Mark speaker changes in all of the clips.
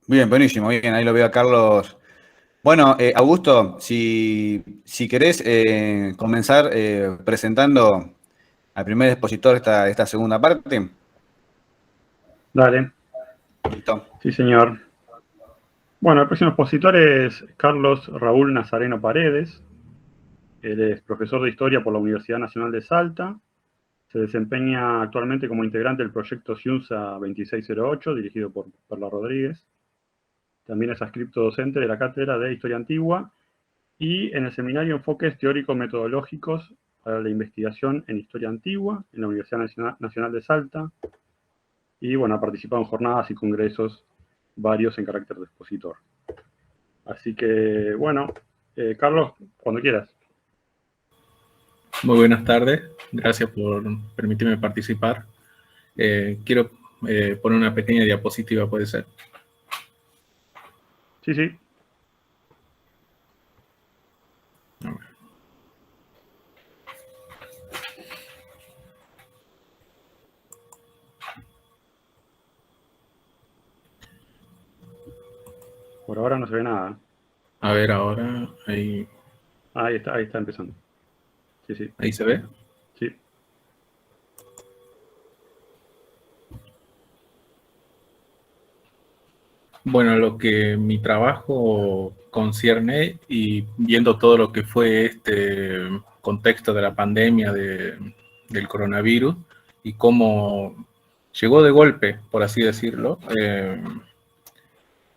Speaker 1: Bien, buenísimo, bien, ahí lo veo a Carlos. Bueno, Augusto, si querés comenzar presentando al primer expositor de esta segunda parte.
Speaker 2: Dale,
Speaker 1: Listo.
Speaker 2: sí señor. Bueno, el próximo expositor es Carlos Raúl Nazareno Paredes. Él es profesor de Historia por la Universidad Nacional de Salta. Se desempeña actualmente como integrante del proyecto CIUNSA 2608, dirigido por Perla Rodríguez. También es adscripto docente de la Cátedra de Historia Antigua y en el seminario Enfoques Teórico-Metodológicos para la Investigación en Historia Antigua en la Universidad Nacional de Salta. Y bueno, ha participado en jornadas y congresos varios en carácter de expositor. Así que, bueno, Carlos, cuando quieras.
Speaker 3: Muy buenas tardes, gracias por permitirme participar. Quiero poner una pequeña diapositiva, ¿puede ser?
Speaker 2: Sí, sí. Por ahora no se ve nada.
Speaker 3: A ver, ahora, ahí
Speaker 2: Ahí está empezando. Sí, sí,
Speaker 3: se ve.
Speaker 2: sí.
Speaker 3: Bueno, lo que mi trabajo concierne y viendo todo lo que fue este contexto de la pandemia del coronavirus y cómo llegó de golpe, por así decirlo.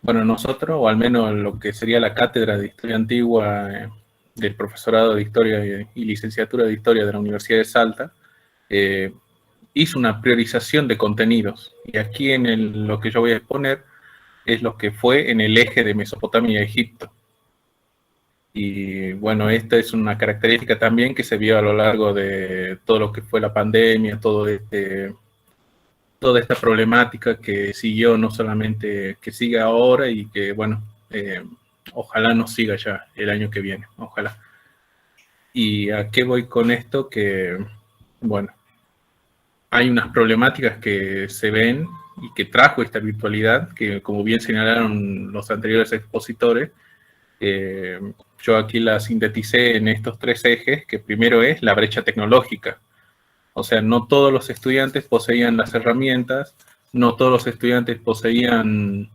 Speaker 3: Bueno, nosotros, o al menos lo que sería la cátedra de Historia Antigua del profesorado de Historia y licenciatura de Historia de la Universidad de Salta, hizo una priorización de contenidos. Y aquí lo que yo voy a exponer es lo que fue en el eje de Mesopotamia y Egipto. Y bueno, esta es una característica también que se vio a lo largo de todo lo que fue la pandemia, toda esta problemática que siguió, no solamente que sigue ahora y que, bueno, ojalá no siga ya el año que viene, ojalá. ¿Y a qué voy con esto? Que, bueno, hay unas problemáticas que se ven y que trajo esta virtualidad, que como bien señalaron los anteriores expositores, yo aquí la sinteticé en estos tres ejes, que primero es la brecha tecnológica. O sea, no todos los estudiantes poseían las herramientas, no todos los estudiantes poseían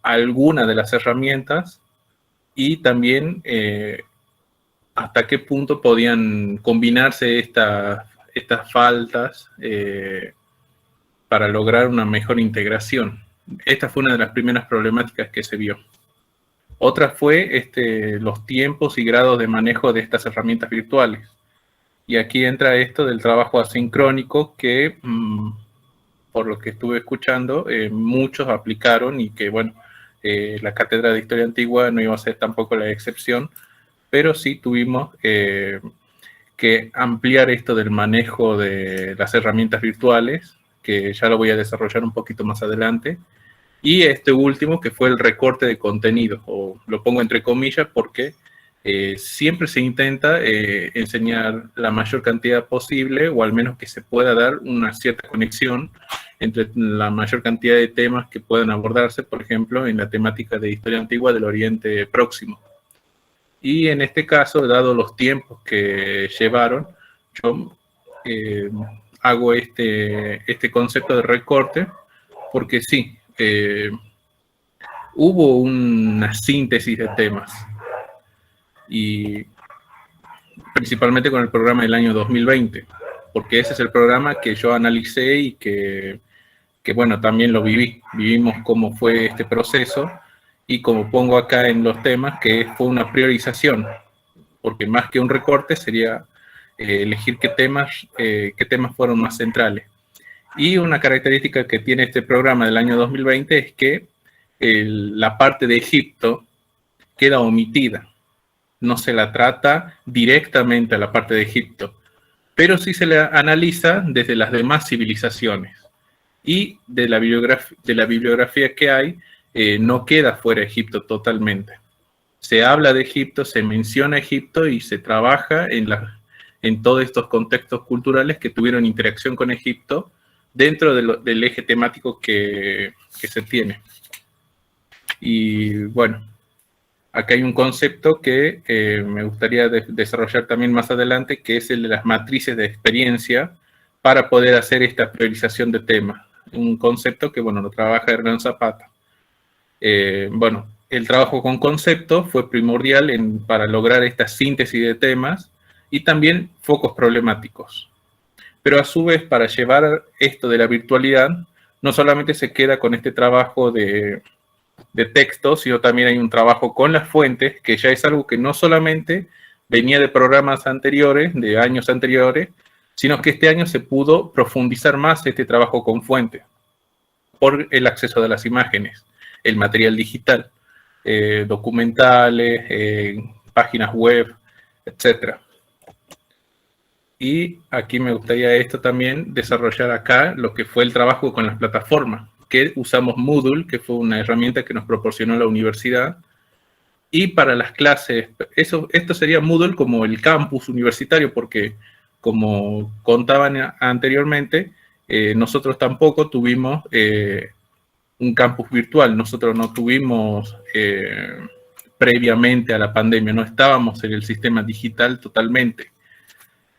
Speaker 3: alguna de las herramientas y también hasta qué punto podían combinarse estas faltas para lograr una mejor integración. Esta fue una de las primeras problemáticas que se vio. Otra fue los tiempos y grados de manejo de estas herramientas virtuales. Y aquí entra esto del trabajo asincrónico que, por lo que estuve escuchando, muchos aplicaron y que, bueno, la Cátedra de Historia Antigua no iba a ser tampoco la excepción, pero sí tuvimos que ampliar esto del manejo de las herramientas virtuales, que ya lo voy a desarrollar un poquito más adelante. Y este último, que fue el recorte de contenido, o lo pongo entre comillas porque siempre se intenta enseñar la mayor cantidad posible, o al menos que se pueda dar una cierta conexión entre la mayor cantidad de temas que puedan abordarse, por ejemplo, en la temática de historia antigua del Oriente Próximo. Y en este caso, dado los tiempos que llevaron, yo hago este concepto de recorte, porque sí, hubo una síntesis de temas, y principalmente con el programa del año 2020, porque ese es el programa que yo analicé y que bueno, también lo vivimos cómo fue este proceso, y como pongo acá en los temas, que fue una priorización, porque más que un recorte sería elegir qué temas fueron más centrales. Y una característica que tiene este programa del año 2020 es que la parte de Egipto queda omitida. No se la trata directamente a la parte de Egipto, pero sí se la analiza desde las demás civilizaciones. Y de la bibliografía que hay, no queda fuera Egipto totalmente. Se habla de Egipto, se menciona Egipto y se trabaja en todos estos contextos culturales que tuvieron interacción con Egipto dentro del eje temático que se tiene. Y bueno, acá hay un concepto que me gustaría desarrollar también más adelante, que es el de las matrices de experiencia para poder hacer esta priorización de temas. Un concepto que, bueno, lo trabaja Hernán Zapata. Bueno, el trabajo con conceptos fue primordial para lograr esta síntesis de temas y también focos problemáticos. Pero a su vez, para llevar esto de la virtualidad, no solamente se queda con este trabajo de texto, sino también hay un trabajo con las fuentes, que ya es algo que no solamente venía de programas anteriores, de años anteriores, sino que este año se pudo profundizar más este trabajo con fuentes por el acceso de las imágenes, el material digital, documentales, páginas web, etc. Y aquí me gustaría esto también desarrollar acá lo que fue el trabajo con las plataformas, que usamos Moodle, que fue una herramienta que nos proporcionó la universidad. Y para las clases, esto sería Moodle como el campus universitario, porque como contaban anteriormente, nosotros tampoco tuvimos un campus virtual. Nosotros no tuvimos previamente a la pandemia, no estábamos en el sistema digital totalmente.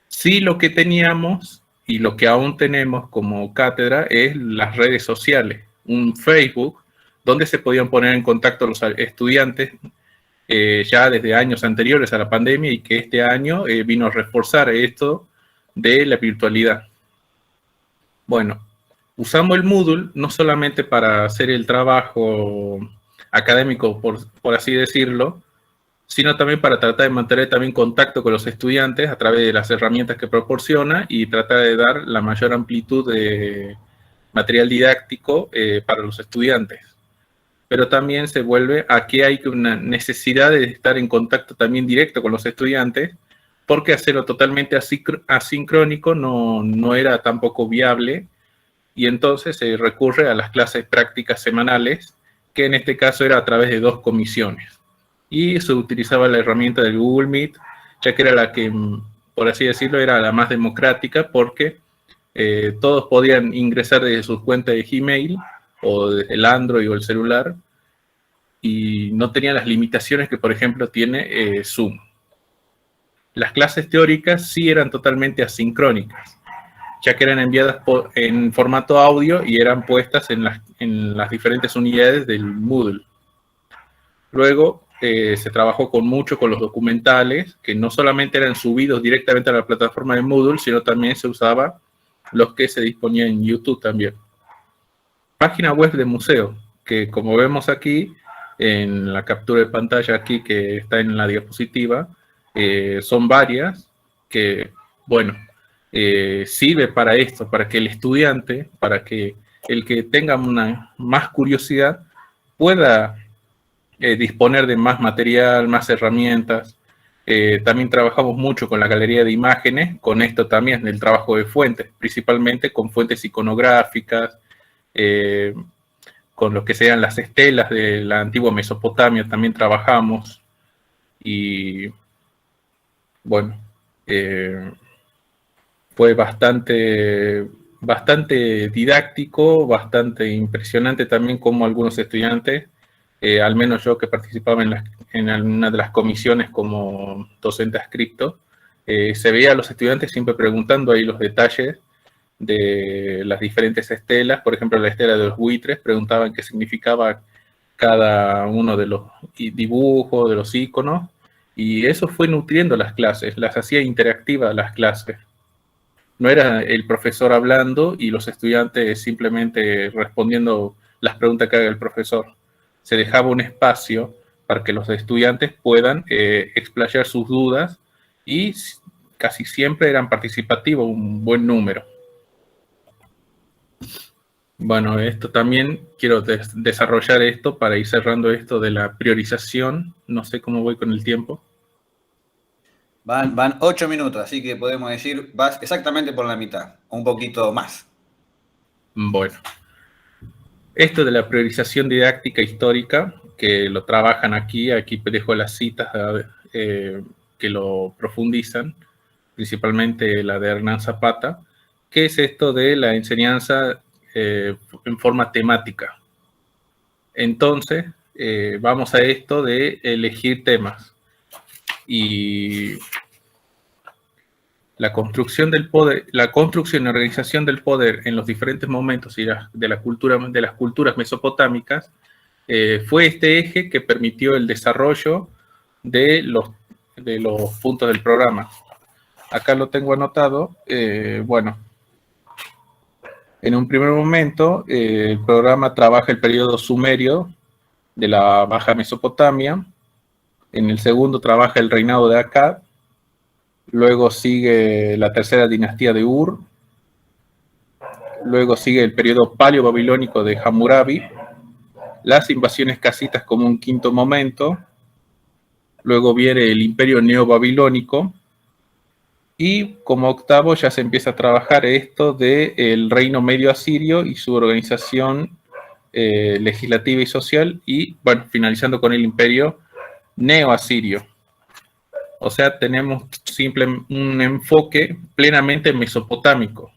Speaker 3: Sí, lo que teníamos y lo que aún tenemos como cátedra es las redes sociales, un Facebook donde se podían poner en contacto los estudiantes ya desde años anteriores a la pandemia y que este año vino a reforzar esto de la virtualidad. Bueno, usamos el Moodle no solamente para hacer el trabajo académico, por así decirlo, sino también para tratar de mantener también contacto con los estudiantes a través de las herramientas que proporciona y tratar de dar la mayor amplitud de material didáctico para los estudiantes. Pero también se vuelve a que hay una necesidad de estar en contacto también directo con los estudiantes, porque hacerlo totalmente asincrónico no era tampoco viable, y entonces se recurre a las clases prácticas semanales, que en este caso era a través de 2 comisiones. Y se utilizaba la herramienta del Google Meet, ya que era la que, por así decirlo, era la más democrática, porque todos podían ingresar desde sus cuentas de Gmail, o desde el Android o el celular, y no tenía las limitaciones que, por ejemplo, tiene Zoom. Las clases teóricas sí eran totalmente asincrónicas, ya que eran enviadas en formato audio y eran puestas en las diferentes unidades del Moodle. Luego se trabajó mucho con los documentales, que no solamente eran subidos directamente a la plataforma de Moodle, sino también se usaba los que se disponían en YouTube también. Página web de museo, que como vemos aquí, en la captura de pantalla aquí que está en la diapositiva, son varias que, bueno, sirve para esto, para que el estudiante, para que el que tenga una más curiosidad pueda disponer de más material, más herramientas. También trabajamos mucho con la galería de imágenes, con esto también, el trabajo de fuentes, principalmente con fuentes iconográficas, con lo que sean las estelas de la antigua Mesopotamia también trabajamos. Y bueno, fue bastante didáctico, bastante impresionante también como algunos estudiantes, al menos yo que participaba en alguna de las comisiones como docente adscripto, se veía a los estudiantes siempre preguntando ahí los detalles de las diferentes estelas. Por ejemplo, la estela de los buitres, preguntaban qué significaba cada uno de los dibujos, de los iconos, y eso fue nutriendo las clases, las hacía interactivas las clases. No era el profesor hablando y los estudiantes simplemente respondiendo las preguntas que haga el profesor. Se dejaba un espacio para que los estudiantes puedan explayar sus dudas, y casi siempre eran participativos, un buen número. Bueno, esto también quiero desarrollar esto para ir cerrando esto de la priorización. No sé cómo voy con el tiempo.
Speaker 1: Van 8 minutos, así que podemos decir, vas exactamente por la mitad, un poquito más.
Speaker 3: Bueno, esto de la priorización didáctica histórica, que lo trabajan aquí dejo las citas que lo profundizan, principalmente la de Hernán Zapata. ¿Qué es esto de la enseñanza en forma temática? Entonces, vamos a esto de elegir temas. Y la construcción del poder, la construcción y organización del poder en los diferentes momentos de las culturas mesopotámicas fue este eje que permitió el desarrollo de los puntos del programa. Acá lo tengo anotado. Bueno, en un primer momento, el programa trabaja el periodo sumerio de la Baja Mesopotamia. En el segundo trabaja el reinado de Akkad. Luego sigue la tercera dinastía de Ur. Luego sigue el periodo paleo-babilónico de Hammurabi. Las invasiones casitas como un quinto momento. Luego viene el imperio neobabilónico. Y como octavo ya se empieza a trabajar esto del reino medio asirio y su organización legislativa y social. Y bueno, finalizando con el imperio neoasirio. O sea, tenemos un enfoque plenamente mesopotámico.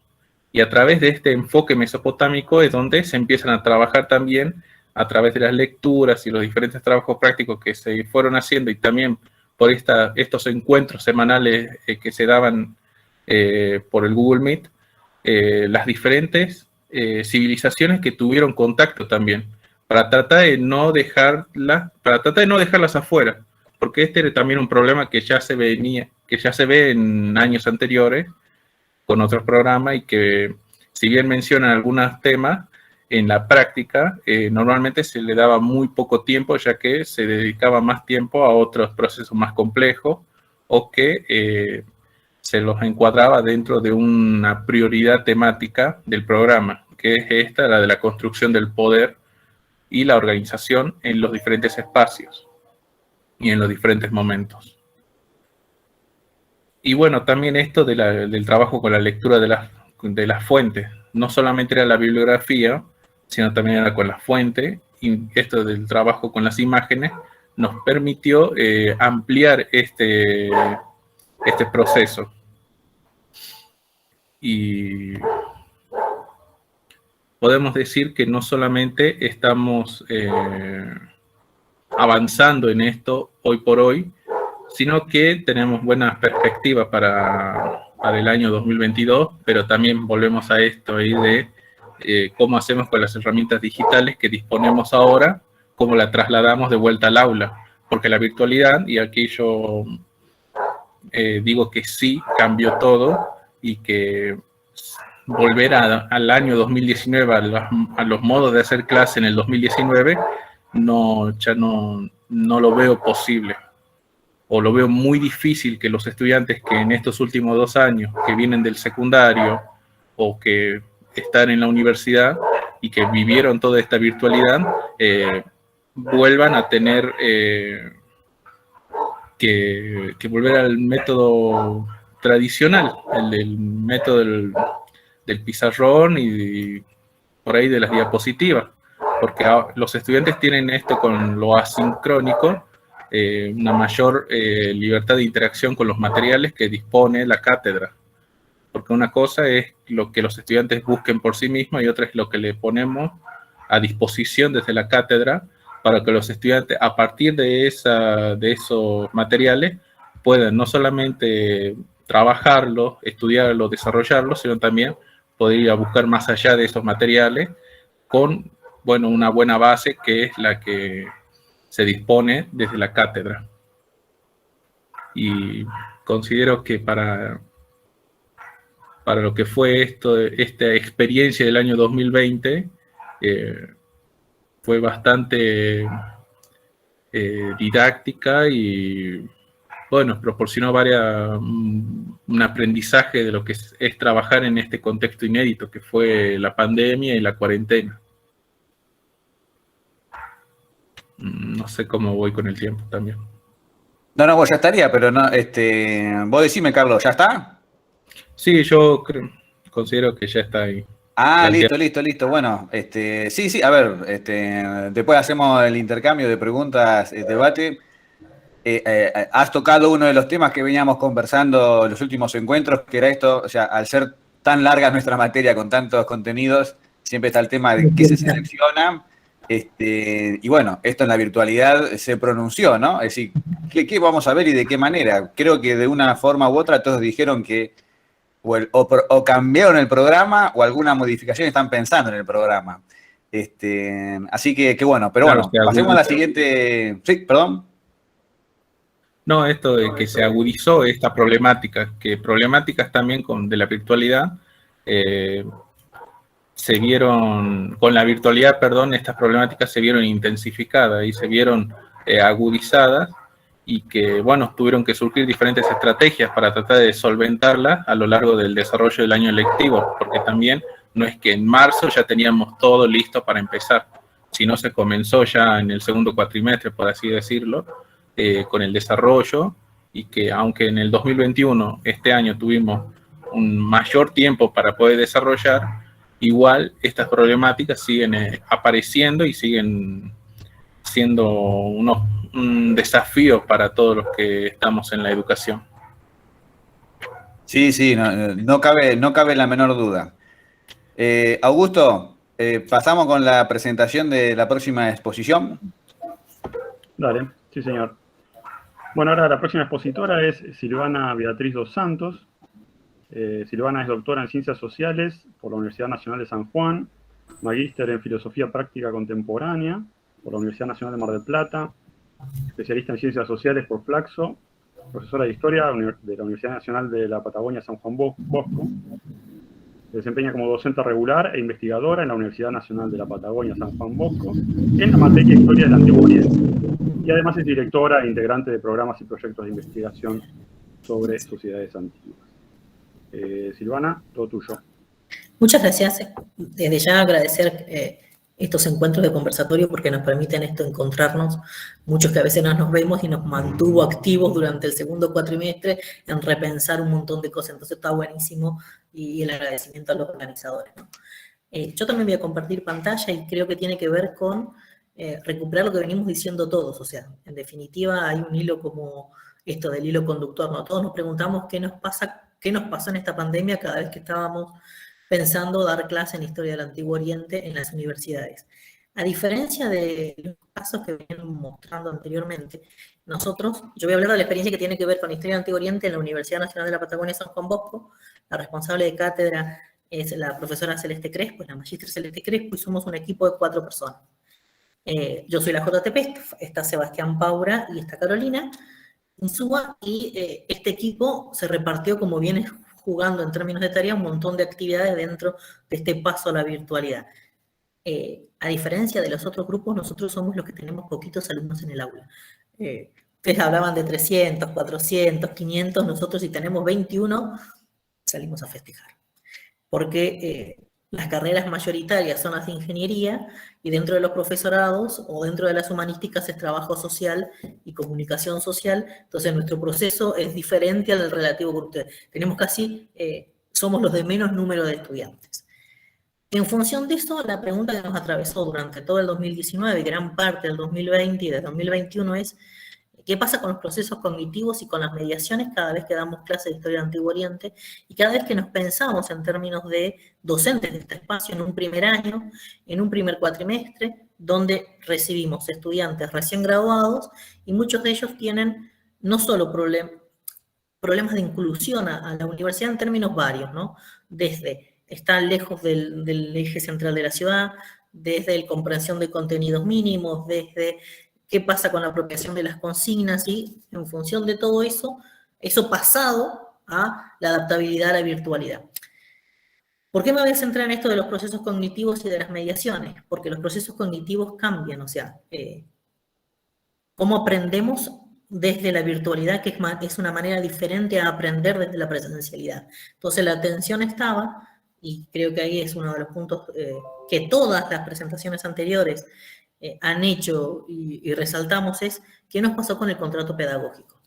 Speaker 3: Y a través de este enfoque mesopotámico es donde se empiezan a trabajar también, a través de las lecturas y los diferentes trabajos prácticos que se fueron haciendo, y también por estos encuentros semanales que se daban por el Google Meet, las diferentes civilizaciones que tuvieron contacto también, para tratar de no dejarlas afuera. Porque este era también un problema que ya se ve en años anteriores con otros programas, y que si bien mencionan algunos temas, en la práctica normalmente se le daba muy poco tiempo, ya que se dedicaba más tiempo a otros procesos más complejos, o que se los encuadraba dentro de una prioridad temática del programa, que es esta, la de la construcción del poder y la organización en los diferentes espacios y en los diferentes momentos. Y bueno, también esto del trabajo con la lectura de las fuentes. No solamente era la bibliografía, sino también era con la fuente. Y esto del trabajo con las imágenes nos permitió ampliar este proceso. Y podemos decir que no solamente estamos avanzando en esto hoy por hoy, sino que tenemos buenas perspectivas para el año 2022, pero también volvemos a esto ahí de cómo hacemos con las herramientas digitales que disponemos ahora, cómo la trasladamos de vuelta al aula, porque la virtualidad, y aquí yo digo que sí, cambió todo, y que volver al año 2019, a los modos de hacer clase en el 2019, ya no lo veo posible, o lo veo muy difícil que los estudiantes que en estos últimos 2 años, que vienen del secundario o que están en la universidad y que vivieron toda esta virtualidad, vuelvan a tener que volver al método tradicional, el método del pizarrón y por ahí de las diapositivas. Porque los estudiantes tienen esto con lo asincrónico, una mayor libertad de interacción con los materiales que dispone la cátedra. Porque una cosa es lo que los estudiantes busquen por sí mismos, y otra es lo que le ponemos a disposición desde la cátedra, para que los estudiantes, a partir de esos materiales, puedan no solamente trabajarlos, estudiarlos, desarrollarlos, sino también poder ir a buscar más allá de esos materiales con una buena base, que es la que se dispone desde la cátedra. Y considero que para lo que fue esta experiencia del año 2020, fue bastante didáctica, y bueno, proporcionó un aprendizaje de lo que es trabajar en este contexto inédito que fue la pandemia y la cuarentena. No sé cómo voy con el tiempo también.
Speaker 1: No, vos ya estaría, pero no, vos decime, Carlos, ¿ya está?
Speaker 3: Sí, yo considero que ya está ahí.
Speaker 1: Ah, listo. Bueno, sí, a ver, después hacemos el intercambio de preguntas, debate. Has tocado uno de los temas que veníamos conversando en los últimos encuentros, que era esto, o sea, al ser tan larga nuestra materia con tantos contenidos, siempre está el tema de qué se selecciona. Y bueno, esto en la virtualidad se pronunció, ¿no? Es decir, ¿qué vamos a ver y de qué manera? Creo que de una forma u otra todos dijeron que o cambiaron el programa o alguna modificación están pensando en el programa. Así que bueno, pero
Speaker 3: Claro,
Speaker 1: bueno, pasemos a la siguiente. Sí, perdón.
Speaker 3: No, esto de que se agudizó esta problemática, que problemáticas también de la virtualidad, se vieron, con la virtualidad, perdón, estas problemáticas se vieron intensificadas y se vieron agudizadas, y que, bueno, tuvieron que surgir diferentes estrategias para tratar de solventarlas a lo largo del desarrollo del año lectivo, porque también no es que en marzo ya teníamos todo listo para empezar, sino se comenzó ya en el segundo cuatrimestre, por así decirlo, con el desarrollo, y que aunque en el 2021, este año, tuvimos un mayor tiempo para poder desarrollar, igual estas problemáticas siguen apareciendo y siguen siendo un desafío para todos los que estamos en la educación.
Speaker 1: Sí, no cabe la menor duda. Augusto, pasamos con la presentación de la próxima exposición.
Speaker 2: Dale, sí señor. Bueno, ahora la próxima expositora es Silvana Beatriz dos Santos. Silvana es doctora en Ciencias Sociales por la Universidad Nacional de San Juan, magíster en Filosofía Práctica Contemporánea por la Universidad Nacional de Mar del Plata, especialista en Ciencias Sociales por Flaxo, profesora de Historia de la Universidad Nacional de la Patagonia San Juan Bosco. Se desempeña como docente regular e investigadora en la Universidad Nacional de la Patagonia San Juan Bosco en la materia Historia del Antiguo Oriente. Y además es directora e integrante de programas y proyectos de investigación sobre sociedades antiguas. Silvana, todo tuyo.
Speaker 4: Muchas gracias. Desde ya agradecer estos encuentros de conversatorio porque nos permiten encontrarnos, muchos que a veces no nos vemos, y nos mantuvo activos durante el segundo cuatrimestre en repensar un montón de cosas. Entonces está buenísimo, y el agradecimiento a los organizadores, ¿no? Yo también voy a compartir pantalla y creo que tiene que ver con recuperar lo que venimos diciendo todos. O sea, en definitiva hay un hilo como esto del hilo conductor, ¿no? Todos nos preguntamos qué nos pasó en esta pandemia cada vez que estábamos pensando dar clase en Historia del Antiguo Oriente en las universidades. A diferencia de los casos que venían mostrando anteriormente, yo voy a hablar de la experiencia que tiene que ver con Historia del Antiguo Oriente en la Universidad Nacional de la Patagonia San Juan Bosco. La responsable de cátedra es la profesora Celeste Crespo, la magíster Celeste Crespo, y somos un equipo de 4 personas. Yo soy la JTP, está Sebastián Paura y está Carolina Insúa, y este equipo se repartió, como viene jugando en términos de tarea, un montón de actividades dentro de este paso a la virtualidad. A diferencia de los otros grupos, nosotros somos los que tenemos poquitos alumnos en el aula. Ustedes hablaban de 300, 400, 500, nosotros si tenemos 21, salimos a festejar. Porque las carreras mayoritarias son las de ingeniería, y dentro de los profesorados o dentro de las humanísticas es trabajo social y comunicación social. Entonces nuestro proceso es diferente al relativo con ustedes. Tenemos somos los de menos número de estudiantes. En función de eso, la pregunta que nos atravesó durante todo el 2019 y gran parte del 2020 y del 2021 es: ¿qué pasa con los procesos cognitivos y con las mediaciones cada vez que damos clases de Historia del Antiguo Oriente, y cada vez que nos pensamos en términos de docentes de este espacio en un primer año, en un primer cuatrimestre, donde recibimos estudiantes recién graduados, y muchos de ellos tienen no solo problemas de inclusión a la universidad en términos varios, ¿no? Desde estar lejos del eje central de la ciudad, desde la comprensión de contenidos mínimos, desde qué pasa con la apropiación de las consignas, y en función de todo eso pasado a la adaptabilidad a la virtualidad. ¿Por qué me voy a centrar en esto de los procesos cognitivos y de las mediaciones? Porque los procesos cognitivos cambian, o sea, cómo aprendemos desde la virtualidad, que es una manera diferente a aprender desde la presencialidad. Entonces la atención estaba, y creo que ahí es uno de los puntos que todas las presentaciones anteriores han hecho y resaltamos, es qué nos pasó con el contrato pedagógico.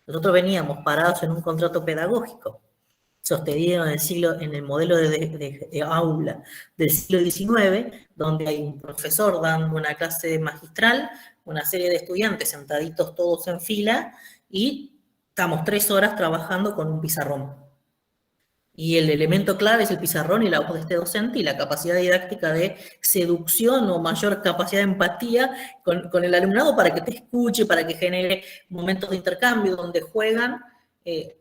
Speaker 4: Nosotros veníamos parados en un contrato pedagógico sostenido en el modelo de aula del siglo XIX, donde hay un profesor dando una clase magistral, una serie de estudiantes sentaditos todos en fila, y estamos 3 horas trabajando con un pizarrón. Y el elemento clave es el pizarrón y la voz de este docente y la capacidad didáctica de seducción o mayor capacidad de empatía con el alumnado para que te escuche, para que genere momentos de intercambio donde juegan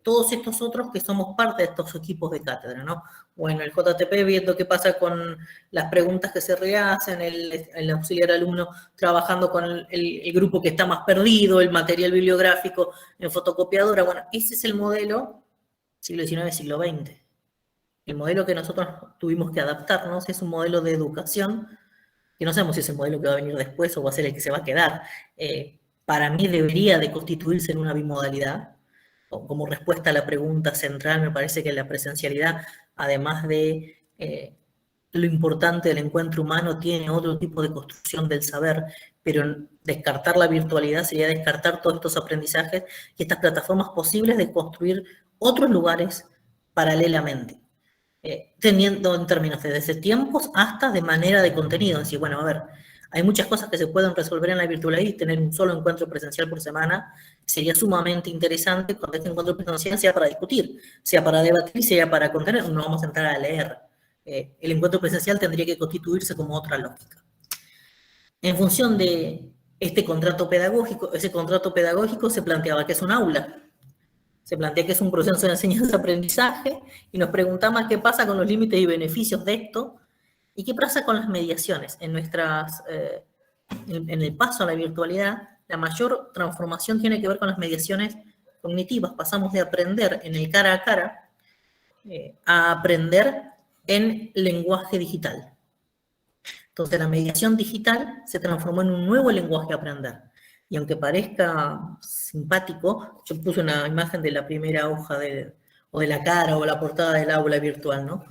Speaker 4: todos estos otros que somos parte de estos equipos de cátedra, ¿no? Bueno, el JTP viendo qué pasa con las preguntas que se rehacen, el auxiliar alumno trabajando con el grupo que está más perdido, el material bibliográfico en fotocopiadora. Bueno, ese es el modelo siglo XIX, siglo XX. El modelo que nosotros tuvimos que adaptarnos es un modelo de educación que no sabemos si es el modelo que va a venir después o va a ser el que se va a quedar. Para mí debería de constituirse en una bimodalidad. Como respuesta a la pregunta central, me parece que la presencialidad, además de lo importante del encuentro humano, tiene otro tipo de construcción del saber, pero descartar la virtualidad sería descartar todos estos aprendizajes y estas plataformas posibles de construir otros lugares paralelamente. Teniendo en términos de desde tiempos hasta de manera de contenido. Es decir, bueno, a ver, hay muchas cosas que se pueden resolver en la virtualidad y tener un solo encuentro presencial por semana sería sumamente interesante cuando este encuentro presencial sea para discutir, sea para debatir, sea para contener, no vamos a entrar a leer. El encuentro presencial tendría que constituirse como otra lógica. En función de este contrato pedagógico, ese contrato pedagógico se planteaba que es un aula, se plantea que es un proceso de enseñanza-aprendizaje y nos preguntamos qué pasa con los límites y beneficios de esto y qué pasa con las mediaciones. En el paso a la virtualidad, la mayor transformación tiene que ver con las mediaciones cognitivas. Pasamos de aprender en el cara a cara a aprender en lenguaje digital. Entonces la mediación digital se transformó en un nuevo lenguaje a aprender. Y aunque parezca simpático, yo puse una imagen de la primera hoja o de la cara o la portada del aula virtual, ¿no?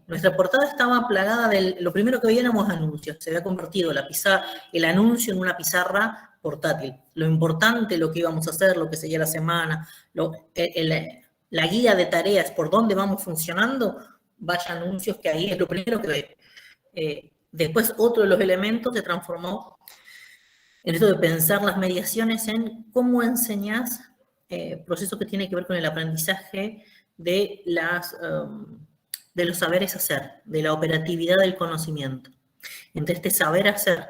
Speaker 4: Nuestra portada estaba plagada lo primero que veíamos anuncios. Se había convertido el anuncio en una pizarra portátil. Lo importante, lo que íbamos a hacer, lo que seguía la semana, la guía de tareas, por dónde vamos funcionando, vaya anuncios que ahí es lo primero que ve. Después otro de los elementos se transformó en esto de pensar las mediaciones en cómo enseñas procesos que tienen que ver con el aprendizaje de los saberes hacer, de la operatividad del conocimiento. Entre este saber hacer,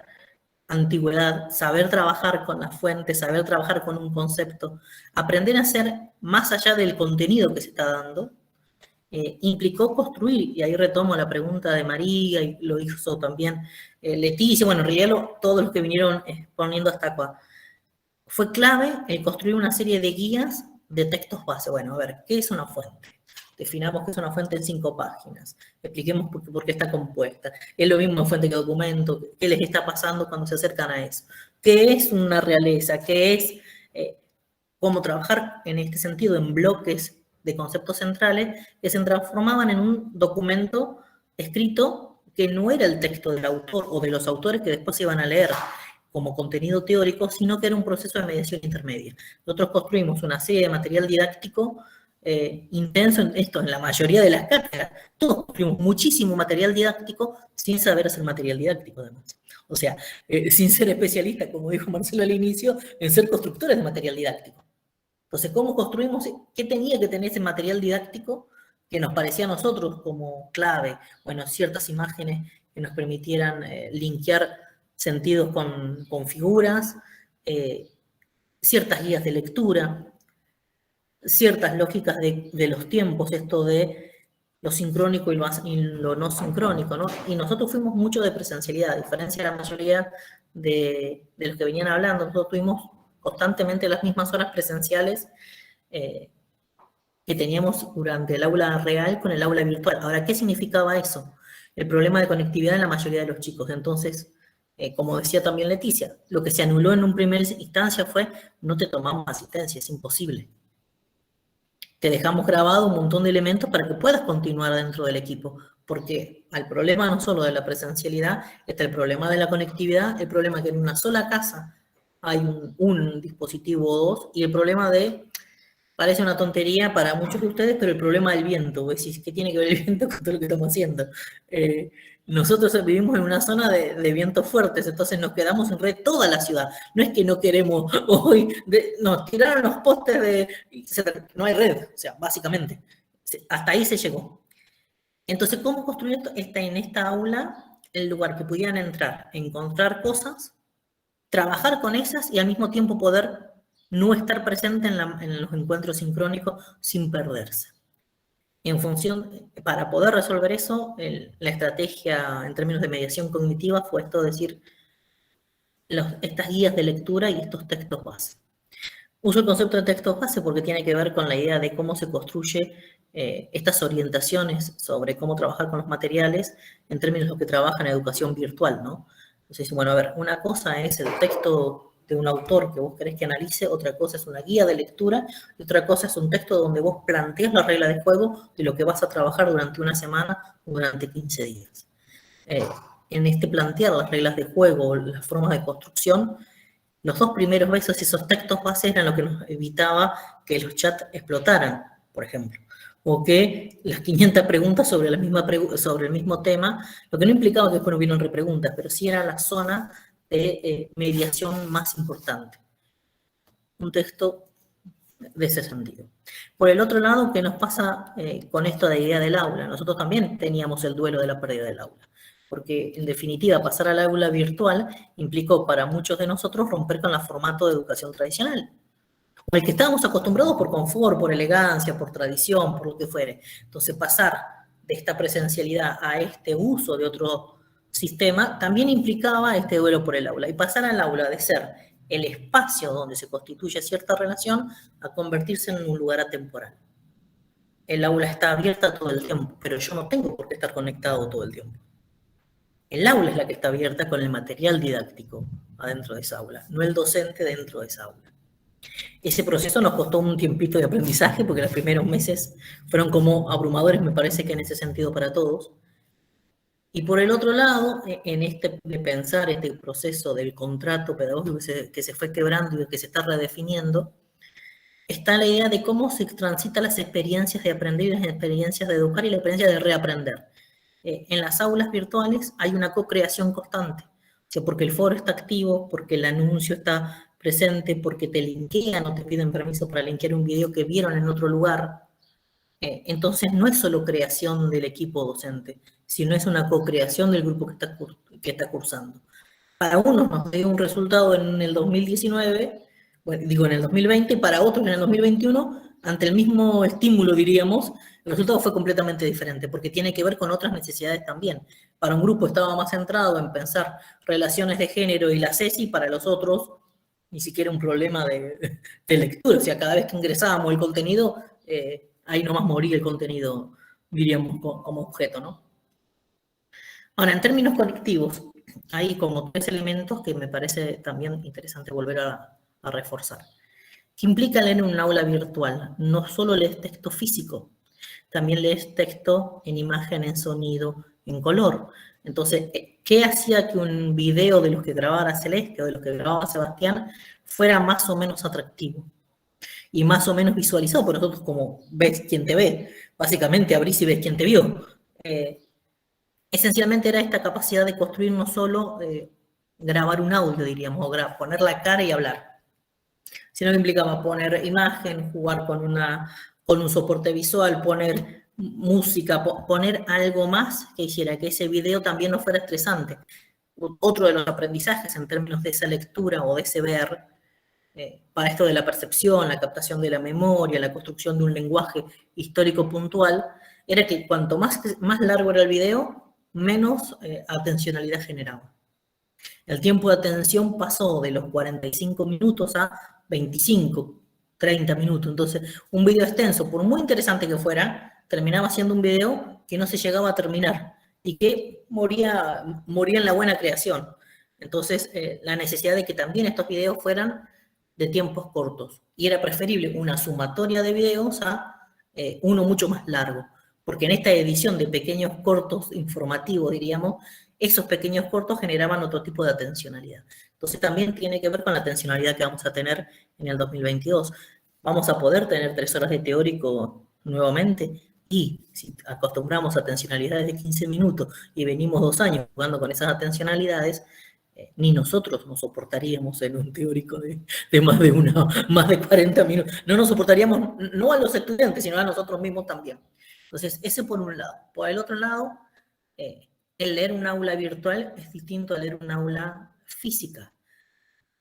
Speaker 4: antigüedad, saber trabajar con las fuentes, saber trabajar con un concepto, aprender a hacer más allá del contenido que se está dando, implicó construir, y ahí retomo la pregunta de María, y lo hizo también Leticia, bueno, en realidad todos los que vinieron poniendo hasta acá. Fue clave el construir una serie de guías de textos base. Bueno, a ver, ¿qué es una fuente? Definamos qué es una fuente en 5 páginas. Expliquemos por qué está compuesta. Es lo mismo fuente que documento. ¿Qué les está pasando cuando se acercan a eso? ¿Qué es una realeza? ¿Qué es cómo trabajar en este sentido en bloques de conceptos centrales que se transformaban en un documento escrito que no era el texto del autor o de los autores que después se iban a leer como contenido teórico, sino que era un proceso de mediación intermedia. Nosotros construimos una serie de material didáctico intenso en la mayoría de las cátedras. Todos construimos muchísimo material didáctico sin saber hacer material didáctico, además. O sea, sin ser especialista, como dijo Marcelo al inicio, en ser constructores de material didáctico. Entonces, ¿cómo construimos? ¿Qué tenía que tener ese material didáctico que nos parecía a nosotros como clave? Bueno, ciertas imágenes que nos permitieran linkear sentidos con figuras, ciertas guías de lectura, ciertas lógicas de los tiempos, esto de lo sincrónico y lo no sincrónico, ¿no? Y nosotros fuimos mucho de presencialidad, a diferencia de la mayoría de los que venían hablando. Nosotros tuvimos constantemente las mismas horas presenciales que teníamos durante el aula real con el aula virtual. Ahora, ¿qué significaba eso? El problema de conectividad en la mayoría de los chicos. Entonces, como decía también Leticia, lo que se anuló en un primer instancia fue no te tomamos asistencia, es imposible. Te dejamos grabado un montón de elementos para que puedas continuar dentro del equipo, porque al problema no solo de la presencialidad, está el problema de la conectividad, el problema que en una sola casa hay un dispositivo o dos, y el problema parece una tontería para muchos de ustedes, pero el problema del viento. Vos decís, ¿qué tiene que ver el viento con todo lo que estamos haciendo? Nosotros vivimos en una zona de vientos fuertes, entonces nos quedamos en red toda la ciudad. No es que no queremos hoy, nos tiraron los postes no hay red, o sea, básicamente. Hasta ahí se llegó. Entonces, ¿cómo construir esto? Está en esta aula el lugar que pudieran entrar, encontrar cosas, trabajar con esas y al mismo tiempo poder no estar presente en los encuentros sincrónicos sin perderse. En función, para poder resolver eso, la estrategia en términos de mediación cognitiva fue esto, decir, estas guías de lectura y estos textos base. Uso el concepto de textos base porque tiene que ver con la idea de cómo se construye estas orientaciones sobre cómo trabajar con los materiales en términos de lo que trabaja en educación virtual, ¿no? Entonces, bueno, a ver, una cosa es el texto de un autor que vos querés que analice, otra cosa es una guía de lectura, y otra cosa es un texto donde vos planteas la regla de juego de lo que vas a trabajar durante una semana o durante 15 días. En este plantear las reglas de juego, las formas de construcción, los dos primeros besos y esos textos bases eran lo que nos evitaba que los chats explotaran, por ejemplo, o que las 500 preguntas sobre el mismo tema, lo que no implicaba que después no hubieran repreguntas, pero sí era la zona de mediación más importante. Un texto de ese sentido. Por el otro lado, ¿qué nos pasa con esto de idea del aula? Nosotros también teníamos el duelo de la pérdida del aula, porque en definitiva pasar al aula virtual implicó para muchos de nosotros romper con el formato de educación tradicional, al que estábamos acostumbrados por confort, por elegancia, por tradición, por lo que fuere. Entonces pasar de esta presencialidad a este uso de otro sistema también implicaba este duelo por el aula, y pasar al aula de ser el espacio donde se constituye cierta relación a convertirse en un lugar atemporal. El aula está abierta todo el tiempo, pero yo no tengo por qué estar conectado todo el tiempo. El aula es la que está abierta con el material didáctico adentro de esa aula, no el docente dentro de esa aula. Ese proceso nos costó un tiempito de aprendizaje, porque los primeros meses fueron como abrumadores, me parece que en ese sentido para todos. Y por el otro lado, en este de pensar este proceso del contrato pedagógico que se fue quebrando y que se está redefiniendo, está la idea de cómo se transitan las experiencias de aprender y las experiencias de educar y la experiencia de reaprender. En las aulas virtuales hay una co-creación constante, o sea, porque el foro está activo, porque el anuncio está presente, porque te linkean o te piden permiso para linkear un video que vieron en otro lugar. Entonces no es solo creación del equipo docente, sino es una co-creación del grupo que está cursando. Para unos nos dio un resultado en el 2019, bueno, digo en el 2020, y para otros en el 2021, ante el mismo estímulo, diríamos, el resultado fue completamente diferente, porque tiene que ver con otras necesidades también. Para un grupo estaba más centrado en pensar relaciones de género y la CESI, para los otros ni siquiera un problema de lectura, o sea, cada vez que ingresábamos el contenido, ahí nomás moría el contenido, diríamos, como objeto, ¿no? Ahora, en términos colectivos, hay como 3 elementos que me parece también interesante volver a reforzar. ¿Qué implica leer en un aula virtual? No solo lees texto físico, también lees texto en imagen, en sonido, en color. Entonces, ¿qué hacía que un video de los que grabara Celeste o de los que grababa Sebastián fuera más o menos atractivo? Y más o menos visualizado por nosotros, como ves quien te ve. Básicamente abrís y ves quien te vio. Esencialmente era esta capacidad de construir no solo grabar un audio, diríamos, o poner la cara y hablar, sino que implicaba poner imagen, jugar con un soporte visual, poner música, poner algo más que hiciera que ese video también no fuera estresante. Otro de los aprendizajes en términos de esa lectura o de ese ver, para esto de la percepción, la captación de la memoria, la construcción de un lenguaje histórico puntual, era que cuanto más largo era el video, menos atencionalidad generaba. El tiempo de atención pasó de los 45 minutos a 25, 30 minutos. Entonces, un video extenso, por muy interesante que fuera, terminaba siendo un video que no se llegaba a terminar y que moría en la buena creación. Entonces, la necesidad de que también estos videos fueran de tiempos cortos. Y era preferible una sumatoria de videos a uno mucho más largo. Porque en esta edición de pequeños cortos informativos, diríamos, esos pequeños cortos generaban otro tipo de atencionalidad. Entonces también tiene que ver con la atencionalidad que vamos a tener en el 2022. Vamos a poder tener 3 horas de teórico nuevamente, y si acostumbramos a atencionalidades de 15 minutos y venimos 2 años jugando con esas atencionalidades, Ni nosotros nos soportaríamos en un teórico de más de 40 minutos. No nos soportaríamos, no a los estudiantes, sino a nosotros mismos también. Entonces, ese por un lado. Por el otro lado, el leer un aula virtual es distinto a leer un aula física.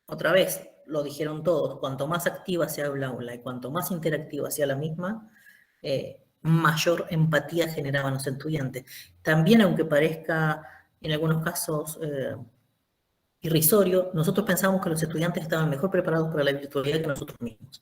Speaker 4: Otra vez, lo dijeron todos, cuanto más activa sea el aula y cuanto más interactiva sea la misma, mayor empatía generaban los estudiantes. También, aunque parezca en algunos casos irrisorio, nosotros pensábamos que los estudiantes estaban mejor preparados para la virtualidad que nosotros mismos.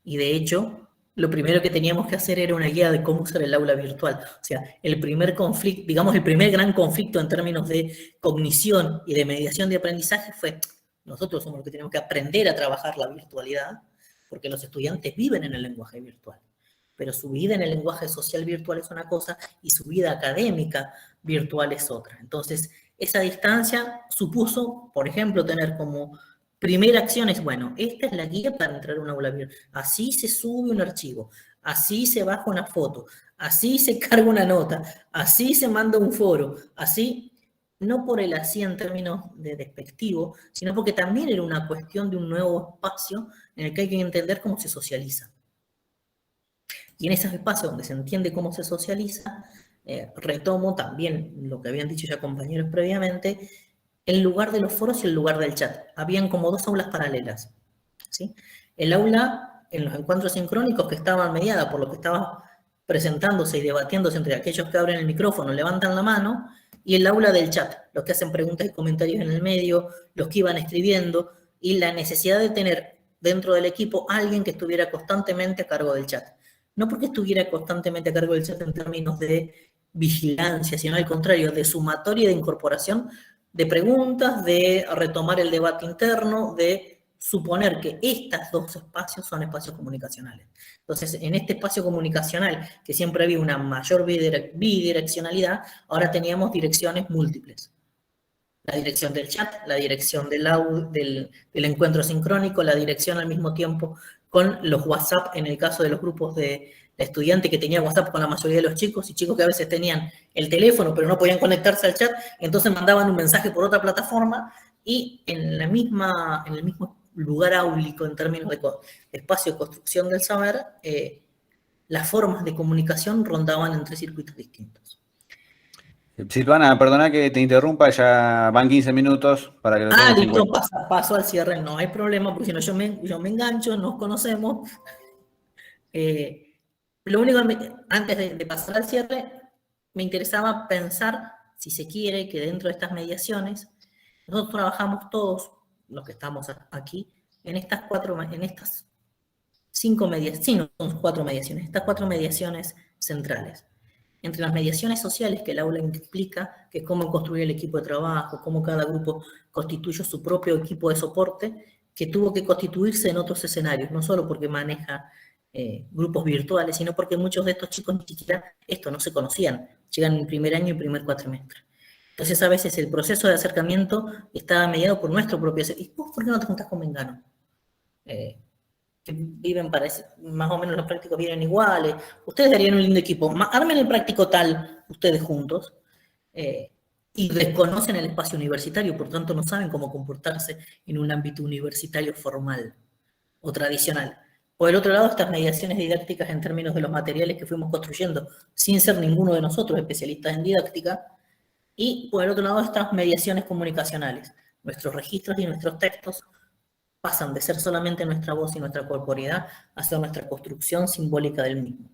Speaker 4: Y de hecho, lo primero que teníamos que hacer era una guía de cómo usar el aula virtual. O sea, el primer conflicto, digamos, el primer gran conflicto en términos de cognición y de mediación de aprendizaje fue, nosotros somos los que tenemos que aprender a trabajar la virtualidad, porque los estudiantes viven en el lenguaje virtual. Pero su vida en el lenguaje social virtual es una cosa y su vida académica virtual es otra. Entonces, esa distancia supuso, por ejemplo, tener como primera acción es, bueno, esta es la guía para entrar a un aula virtual. Así se sube un archivo, así se baja una foto, así se carga una nota, así se manda un foro, así, no por el así en términos de despectivo, sino porque también era una cuestión de un nuevo espacio en el que hay que entender cómo se socializa. Y en esos espacios donde se entiende cómo se socializa, retomo también lo que habían dicho ya compañeros previamente, el lugar de los foros y el lugar del chat. Habían como dos aulas paralelas, ¿sí? El aula en los encuentros sincrónicos que estaban mediada por lo que estaba presentándose y debatiéndose entre aquellos que abren el micrófono, levantan la mano, y el aula del chat, los que hacen preguntas y comentarios en el medio, los que iban escribiendo, y la necesidad de tener dentro del equipo alguien que estuviera constantemente a cargo del chat. No porque estuviera constantemente a cargo del chat en términos de vigilancia, sino al contrario, de sumatoria y de incorporación de preguntas, de retomar el debate interno, de suponer que estos dos espacios son espacios comunicacionales. Entonces, en este espacio comunicacional, que siempre había una mayor bidireccionalidad, ahora teníamos direcciones múltiples. La dirección del chat, la dirección del encuentro sincrónico, la dirección al mismo tiempo con los WhatsApp, en el caso de los grupos de estudiantes que tenían WhatsApp con la mayoría de los chicos, y chicos que a veces tenían el teléfono pero no podían conectarse al chat, entonces mandaban un mensaje por otra plataforma, y en el mismo lugar áulico en términos de espacio de construcción del saber, las formas de comunicación rondaban entre circuitos distintos.
Speaker 1: Silvana, perdona que te interrumpa, ya van 15 minutos para que lo tengas en
Speaker 4: Listo,
Speaker 1: cuenta.
Speaker 4: paso al cierre, no hay problema, porque si no yo me engancho, nos conocemos. Lo único, antes de pasar al cierre, me interesaba pensar, si se quiere, que dentro de estas mediaciones, nosotros trabajamos todos, los que estamos aquí, en estas cuatro mediaciones centrales. Entre las mediaciones sociales que el aula implica, que es cómo construir el equipo de trabajo, cómo cada grupo constituye su propio equipo de soporte, que tuvo que constituirse en otros escenarios, no solo porque maneja grupos virtuales, sino porque muchos de estos chicos ni siquiera no se conocían, llegan en primer año y primer cuatrimestre. Entonces a veces el proceso de acercamiento está mediado por nuestro propio... ¿Y vos por qué no te juntás con Mengano? Que viven, más o menos los prácticos vienen iguales, ustedes darían un lindo equipo, armen el práctico tal, ustedes juntos, y desconocen el espacio universitario, por tanto no saben cómo comportarse en un ámbito universitario formal o tradicional. Por el otro lado, estas mediaciones didácticas en términos de los materiales que fuimos construyendo, sin ser ninguno de nosotros especialistas en didáctica, y por el otro lado, estas mediaciones comunicacionales, nuestros registros y nuestros textos pasan de ser solamente nuestra voz y nuestra corporeidad a ser nuestra construcción simbólica del mismo.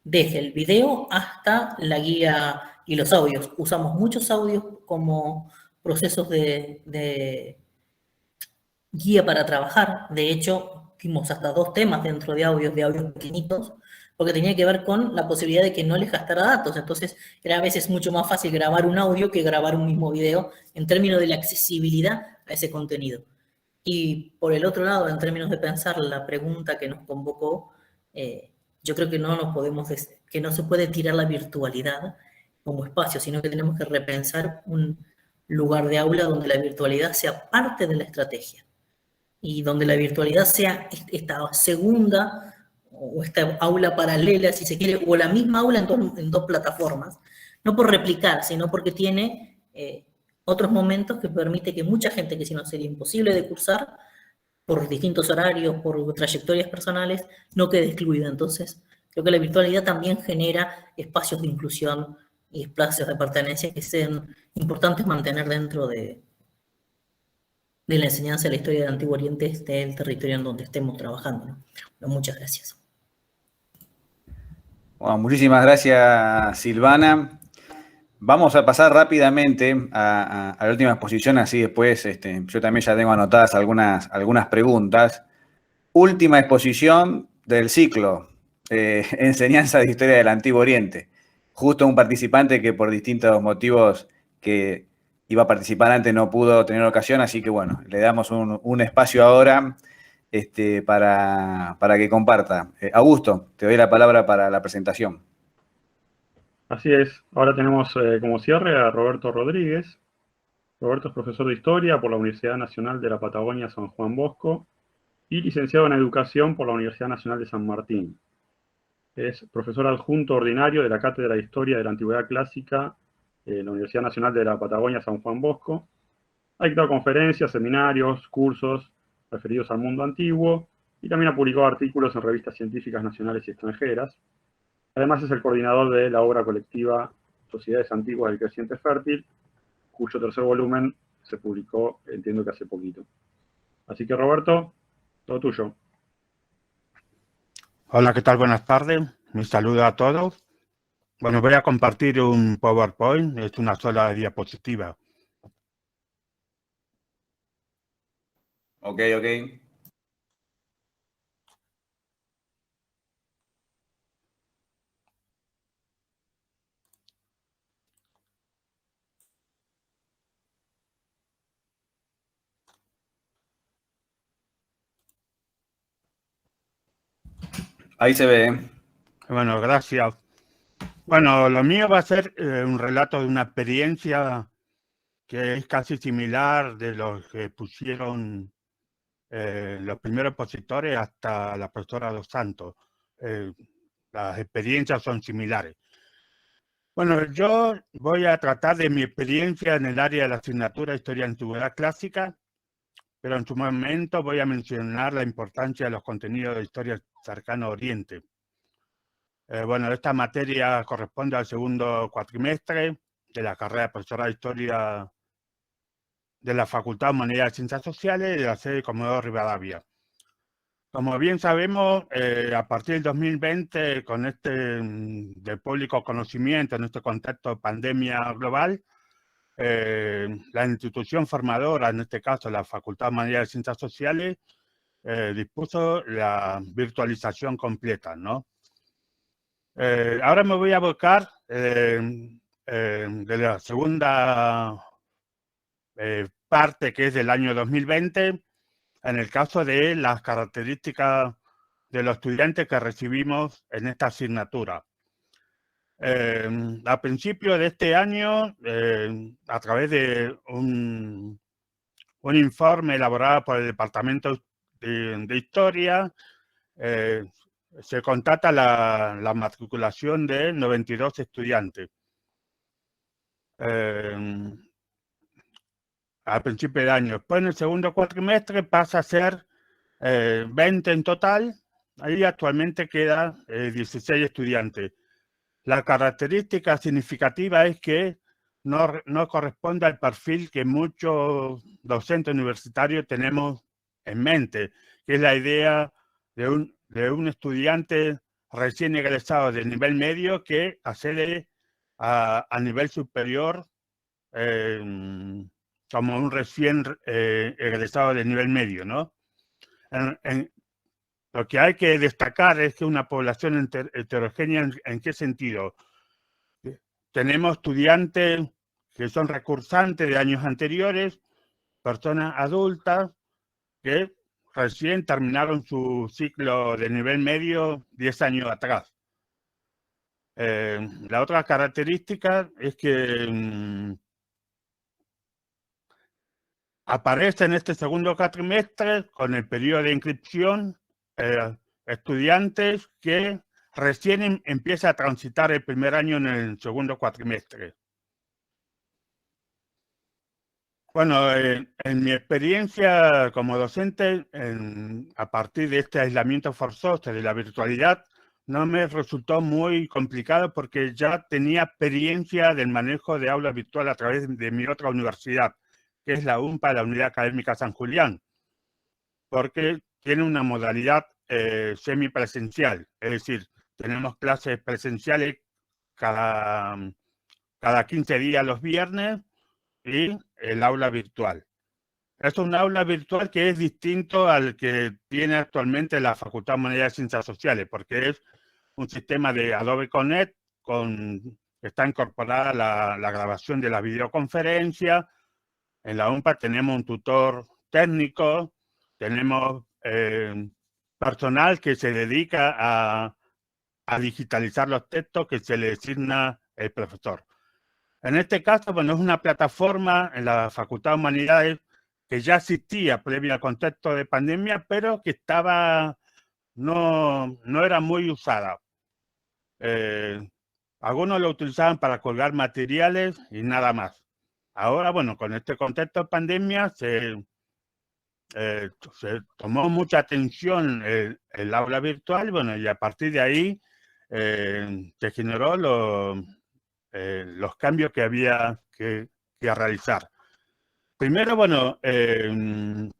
Speaker 4: Desde el video hasta la guía y los audios. Usamos muchos audios como procesos de guía para trabajar. De hecho, dimos hasta 2 temas dentro de audios pequeñitos, porque tenía que ver con la posibilidad de que no les gastara datos. Entonces, era a veces mucho más fácil grabar un audio que grabar un mismo video en términos de la accesibilidad a ese contenido. Y por el otro lado, en términos de pensar la pregunta que nos convocó, yo creo que que no se puede tirar la virtualidad como espacio, sino que tenemos que repensar un lugar de aula donde la virtualidad sea parte de la estrategia y donde la virtualidad sea esta segunda o esta aula paralela, si se quiere, o la misma aula en dos plataformas, no por replicar, sino porque tiene otros momentos que permite que mucha gente que si no sería imposible de cursar, por distintos horarios, por trayectorias personales, no quede excluida. Entonces, creo que la virtualidad también genera espacios de inclusión y espacios de pertenencia que sean importantes mantener dentro de la enseñanza de la historia del Antiguo Oriente, esté el territorio en donde estemos trabajando, ¿no? Bueno, muchas gracias.
Speaker 1: Bueno, muchísimas gracias, Silvana. Vamos a pasar rápidamente a la última exposición, así después yo también ya tengo anotadas algunas preguntas. Última exposición del ciclo, Enseñanza de Historia del Antiguo Oriente. Justo un participante que por distintos motivos que iba a participar antes no pudo tener ocasión, así que bueno, le damos un espacio ahora para que comparta. Augusto, te doy la palabra para la presentación.
Speaker 2: Así es. Ahora tenemos como cierre a Roberto Rodríguez. Roberto es profesor de Historia por la Universidad Nacional de la Patagonia San Juan Bosco y licenciado en Educación por la Universidad Nacional de San Martín. Es profesor adjunto ordinario de la Cátedra de Historia de la Antigüedad Clásica en la Universidad Nacional de la Patagonia San Juan Bosco. Ha dictado conferencias, seminarios, cursos referidos al mundo antiguo y también ha publicado artículos en revistas científicas nacionales y extranjeras. Además es el coordinador de la obra colectiva Sociedades Antiguas del Creciente Fértil, cuyo tercer volumen se publicó, entiendo que hace poquito. Así que Roberto, todo tuyo.
Speaker 5: Hola, ¿qué tal? Buenas tardes. Mi saludo a todos. Bueno, voy a compartir un PowerPoint, es una sola diapositiva.
Speaker 1: Ok. Ahí se ve.
Speaker 5: Bueno, gracias. Bueno, lo mío va a ser un relato de una experiencia que es casi similar de los que pusieron los primeros expositores hasta la profesora Dos Santos. Las experiencias son similares. Bueno, yo voy a tratar de mi experiencia en el área de la asignatura de Historia y Antigüedad Clásica, pero en su momento voy a mencionar la importancia de los contenidos de Historia Cercano Oriente. Bueno, esta materia corresponde al segundo cuatrimestre de la carrera de profesora de Historia de la Facultad de Humanidades y Ciencias Sociales de la sede de Comodoro Rivadavia. Como bien sabemos, a partir del 2020, con de público conocimiento en este contexto de pandemia global, la institución formadora, en este caso la Facultad de Humanidades y Ciencias Sociales, dispuso la virtualización completa, ¿no? Ahora me voy a abocar de la segunda parte, que es del año 2020, en el caso de las características de los estudiantes que recibimos en esta asignatura. A principio de este año, a través de un informe elaborado por el Departamento de Historia, se constata la matriculación de 92 estudiantes. Al principio de año. Después, en el segundo cuatrimestre, pasa a ser 20 en total. Ahí actualmente quedan 16 estudiantes. La característica significativa es que no corresponde al perfil que muchos docentes universitarios tenemos en mente, que es la idea de un estudiante recién egresado del nivel medio que accede a nivel superior como un recién egresado del nivel medio, ¿no? Lo que hay que destacar es que una población heterogénea, ¿en qué sentido? Tenemos estudiantes que son recursantes de años anteriores, personas adultas que recién terminaron su ciclo de nivel medio 10 años atrás. La otra característica es que aparece en este segundo cuatrimestre, con el periodo de inscripción, estudiantes que recién empiezan a transitar el primer año en el segundo cuatrimestre. Bueno, en mi experiencia como docente, a partir de este aislamiento forzoso de la virtualidad, no me resultó muy complicado porque ya tenía experiencia del manejo de aula virtual a través de mi otra universidad, que es la UMPA, la Unidad Académica San Julián, porque tiene una modalidad semipresencial, es decir, tenemos clases presenciales cada 15 días los viernes y el aula virtual. Es un aula virtual que es distinto al que tiene actualmente la Facultad de Humanidades y Ciencias Sociales, porque es un sistema de Adobe Connect, está incorporada la grabación de la videoconferencia. En la UMPA tenemos un tutor técnico, tenemos personal que se dedica a digitalizar los textos que se le asigna el profesor. En este caso, bueno, es una plataforma en la Facultad de Humanidades que ya existía previo al contexto de pandemia, pero que no era muy usada. Algunos lo utilizaban para colgar materiales y nada más. Ahora, bueno, con este contexto de pandemia se tomó mucha atención el aula virtual, bueno, y a partir de ahí se generó los cambios que había que realizar. Primero, bueno, el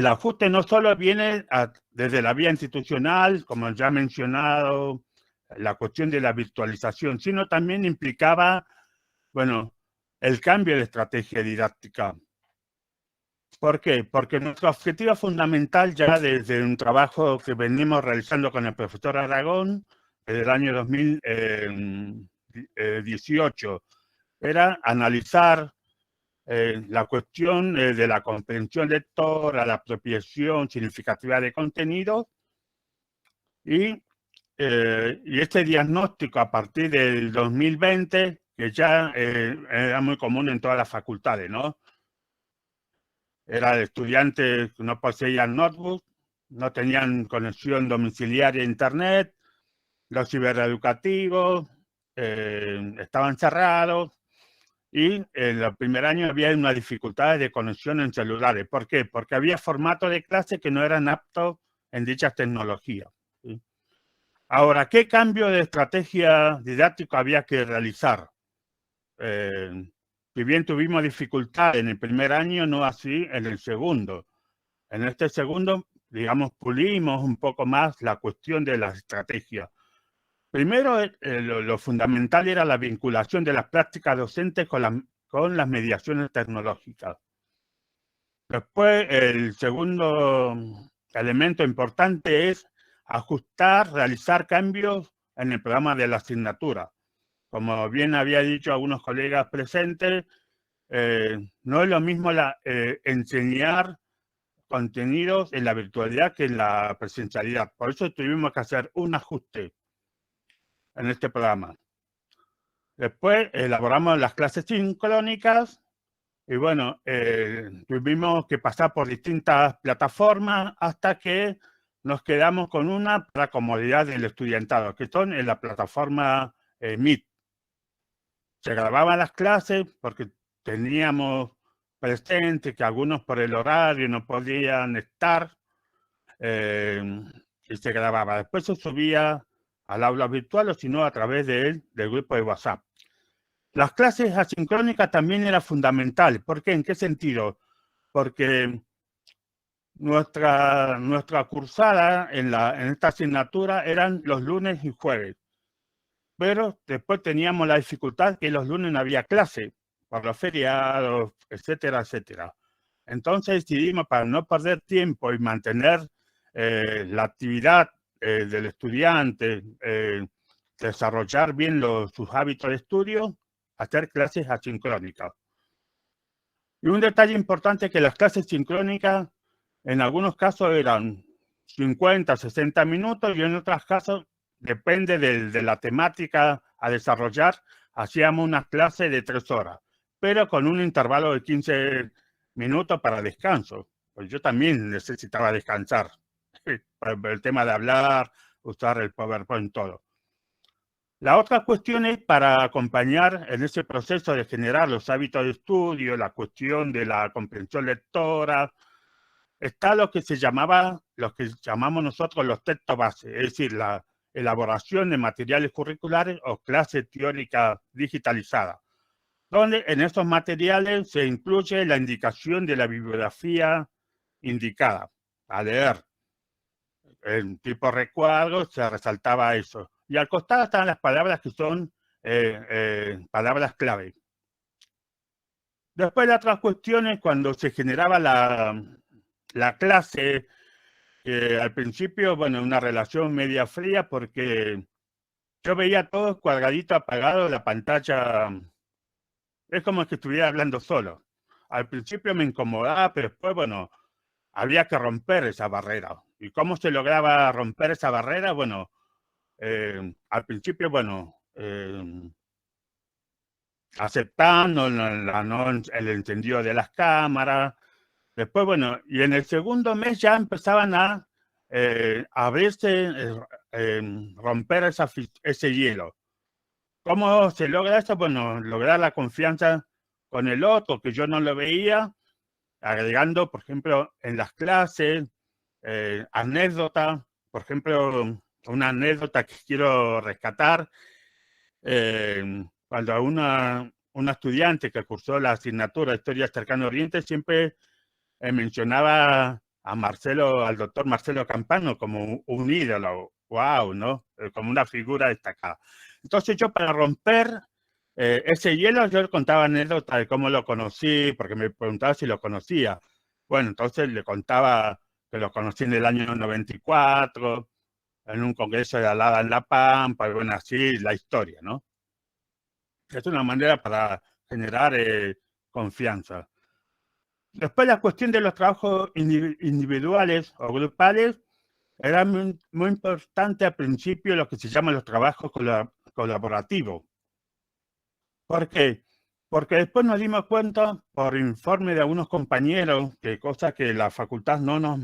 Speaker 5: ajuste no solo viene desde la vía institucional, como ya he mencionado, la cuestión de la virtualización, sino también implicaba, bueno, el cambio de estrategia didáctica. ¿Por qué? Porque nuestro objetivo fundamental ya desde un trabajo que venimos realizando con el profesor Aragón desde el año 2018 era analizar la cuestión de la comprensión lectora, la apropiación significativa de contenido y este diagnóstico a partir del 2020, que ya era muy común en todas las facultades, ¿no? Era de estudiantes que no poseían notebook, no tenían conexión domiciliaria a internet, los cibereducativos estaban cerrados y en el primer año había una dificultad de conexión en celulares. ¿Por qué? Porque había formatos de clase que no eran aptos en dichas tecnologías, ¿sí? Ahora, ¿qué cambio de estrategia didáctica había que realizar? Si bien tuvimos dificultad en el primer año, no así en el segundo. En este segundo, digamos, pulimos un poco más la cuestión de las estrategias. Primero, lo fundamental era la vinculación de las prácticas docentes con las mediaciones tecnológicas. Después, el segundo elemento importante es ajustar, realizar cambios en el programa de la asignatura. Como bien había dicho algunos colegas presentes, no es lo mismo enseñar contenidos en la virtualidad que en la presencialidad. Por eso tuvimos que hacer un ajuste en este programa. Después elaboramos las clases sincrónicas y bueno, tuvimos que pasar por distintas plataformas hasta que nos quedamos con una para comodidad del estudiantado, que son en la plataforma Meet. Se grababan las clases porque teníamos presente que algunos por el horario no podían estar y se grababa. Después se subía al aula virtual o si no a través del grupo de WhatsApp. Las clases asincrónicas también eran fundamentales. ¿Por qué? ¿En qué sentido? Porque nuestra cursada en esta asignatura eran los lunes y jueves. Pero después teníamos la dificultad que los lunes no había clase por los feriados, etcétera, etcétera. Entonces decidimos, para no perder tiempo y mantener la actividad del estudiante, desarrollar bien sus hábitos de estudio, hacer clases asincrónicas. Y un detalle importante es que las clases sincrónicas en algunos casos eran 50, 60 minutos y en otros casos, depende de la temática a desarrollar, hacíamos una clase de 3 horas, pero con un intervalo de 15 minutos para descanso. Pues yo también necesitaba descansar por el tema de hablar, usar el PowerPoint, todo. La otra cuestión es para acompañar en ese proceso de generar los hábitos de estudio, la cuestión de la comprensión lectora, está lo que llamamos nosotros los textos base, es decir, la elaboración de materiales curriculares o clase teórica digitalizada, donde en estos materiales se incluye la indicación de la bibliografía indicada a leer. En tipo recuadro se resaltaba eso. Y al costado están las palabras que son palabras clave. Después la otra cuestión es cuando se generaba la clase, al principio, bueno, una relación media fría porque yo veía todo cuadradito apagado, la pantalla, es como que estuviera hablando solo. Al principio me incomodaba, pero después, bueno, había que romper esa barrera. ¿Y cómo se lograba romper esa barrera? Bueno, al principio, bueno, aceptando el encendido de las cámaras. Después, bueno, y en el segundo mes ya empezaban a abrirse, romper ese hielo. ¿Cómo se logra eso? Bueno, lograr la confianza con el otro, que yo no lo veía, agregando, por ejemplo, en las clases, anécdotas. Por ejemplo, una anécdota que quiero rescatar, cuando una estudiante que cursó la asignatura de Historia Cercano Oriente siempre mencionaba al doctor Marcelo Campano como un ídolo, wow, ¿no? Como una figura destacada. Entonces yo, para romper ese hielo, yo le contaba anécdotas de cómo lo conocí, porque me preguntaba si lo conocía. Bueno, entonces le contaba que lo conocí en el año 94, en un congreso de Alada en La Pampa, y bueno, así la historia, ¿no? Es una manera para generar confianza. Después, la cuestión de los trabajos individuales o grupales era muy, muy importante al principio, lo que se llaman los trabajos colaborativos. ¿Por qué? Porque después nos dimos cuenta, por informe de algunos compañeros, que cosa que la facultad no nos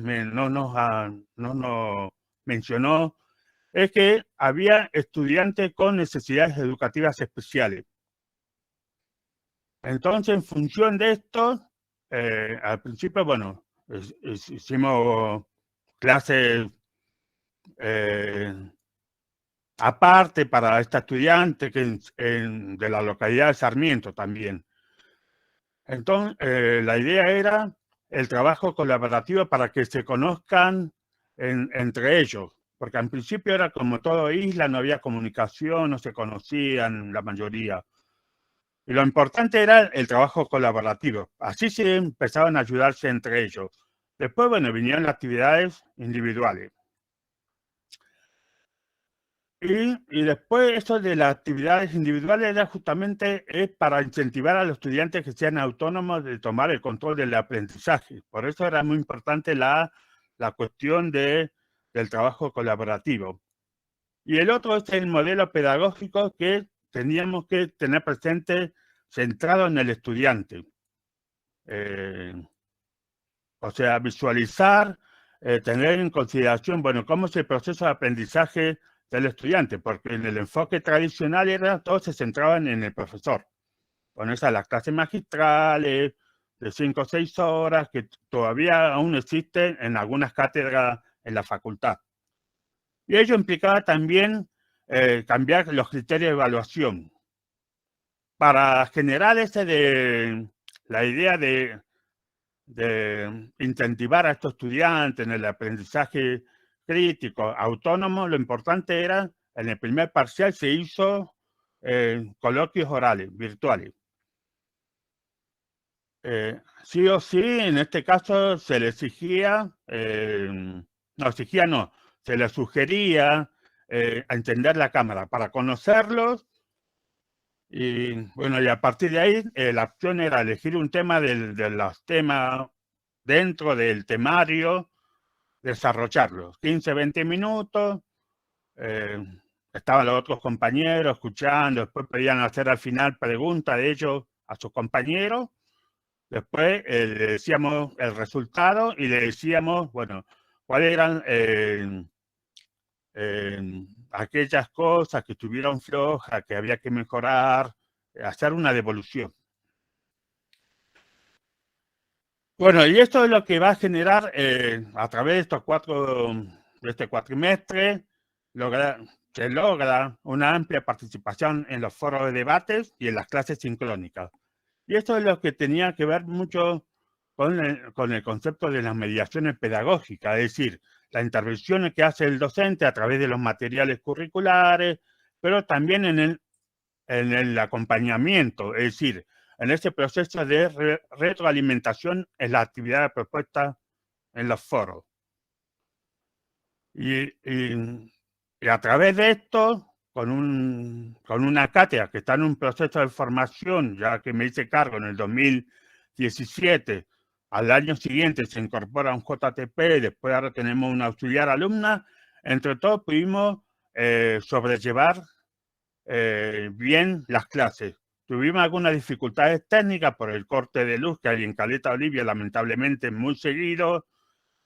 Speaker 5: mencionó, es que había estudiantes con necesidades educativas especiales. Entonces, en función de esto, al principio, bueno, hicimos clases aparte para esta estudiante de la localidad de Sarmiento también. Entonces, la idea era el trabajo colaborativo para que se conozcan entre ellos, porque al principio era como todo isla, no había comunicación, no se conocían la mayoría. Y lo importante era el trabajo colaborativo. Así se empezaban a ayudarse entre ellos. Después, bueno, vinieron las actividades individuales. Y después, eso de las actividades individuales era justamente para incentivar a los estudiantes que sean autónomos de tomar el control del aprendizaje. Por eso era muy importante la cuestión del trabajo colaborativo. Y el otro es el modelo pedagógico que teníamos que tener presente, centrado en el estudiante. O sea, visualizar, tener en consideración, bueno, cómo es el proceso de aprendizaje del estudiante, porque en el enfoque tradicional todos se centraban en el profesor. Con esas las clases magistrales de 5 o 6 horas, que todavía aún existen en algunas cátedras en la facultad. Y ello implicaba también cambiar los criterios de evaluación. Para generar la idea de incentivar a estos estudiantes en el aprendizaje crítico, autónomo, lo importante era, en el primer parcial se hizo coloquios orales, virtuales. Sí o sí, en este caso se le exigía, se le sugería entender la cámara para conocerlos. Y bueno, y a partir de ahí, la opción era elegir un tema de los temas dentro del temario, desarrollarlos. 15, 20 minutos, estaban los otros compañeros escuchando, después podían hacer al final preguntas de ellos a sus compañeros. Después le decíamos el resultado y le decíamos, bueno, cuáles eran aquellas cosas que estuvieron flojas, que había que mejorar, hacer una devolución. Bueno, y esto es lo que va a generar a través de este cuatrimestre, se logra una amplia participación en los foros de debates y en las clases sincrónicas. Y esto es lo que tenía que ver mucho con el concepto de las mediaciones pedagógicas, es decir, la intervención que hace el docente a través de los materiales curriculares, pero también en el acompañamiento, es decir, en ese proceso de retroalimentación en la actividad propuesta en los foros. Y a través de esto, con una cátedra que está en un proceso de formación, ya que me hice cargo en el 2017, al año siguiente se incorpora un JTP, después ahora tenemos una auxiliar alumna, entre todos pudimos sobrellevar bien las clases. Tuvimos algunas dificultades técnicas por el corte de luz que hay en Caleta Olivia, lamentablemente muy seguido,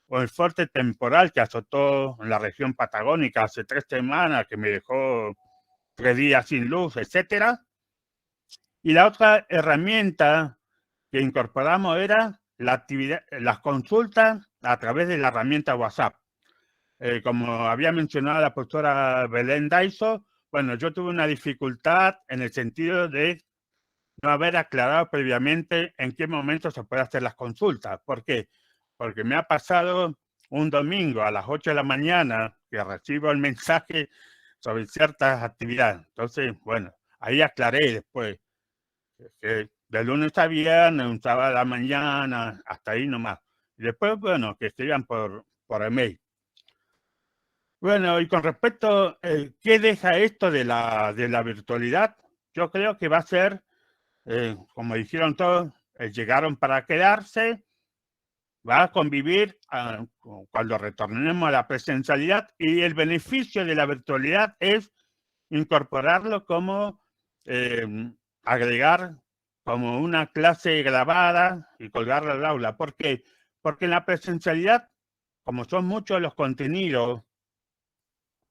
Speaker 5: o el fuerte temporal que azotó en la región patagónica hace 3 semanas, que me dejó 3 días sin luz, etc. Y la otra herramienta que incorporamos era las consultas a través de la herramienta WhatsApp. Como había mencionado la profesora Belén Daiso, bueno, yo tuve una dificultad en el sentido de no haber aclarado previamente en qué momento se puede hacer las consultas. ¿Por qué? Porque me ha pasado un domingo a las 8 de la mañana que recibo el mensaje sobre ciertas actividades. Entonces, bueno, ahí aclaré después que de lunes a viernes, un sábado a la mañana, hasta ahí nomás. Y después, bueno, que escriban por email. Bueno, y con respecto a qué deja esto de la virtualidad, yo creo que va a ser, como dijeron todos, llegaron para quedarse, va a convivir cuando retornemos a la presencialidad, y el beneficio de la virtualidad es incorporarlo como agregar como una clase grabada y colgarla al aula. ¿Por qué? Porque en la presencialidad, como son muchos los contenidos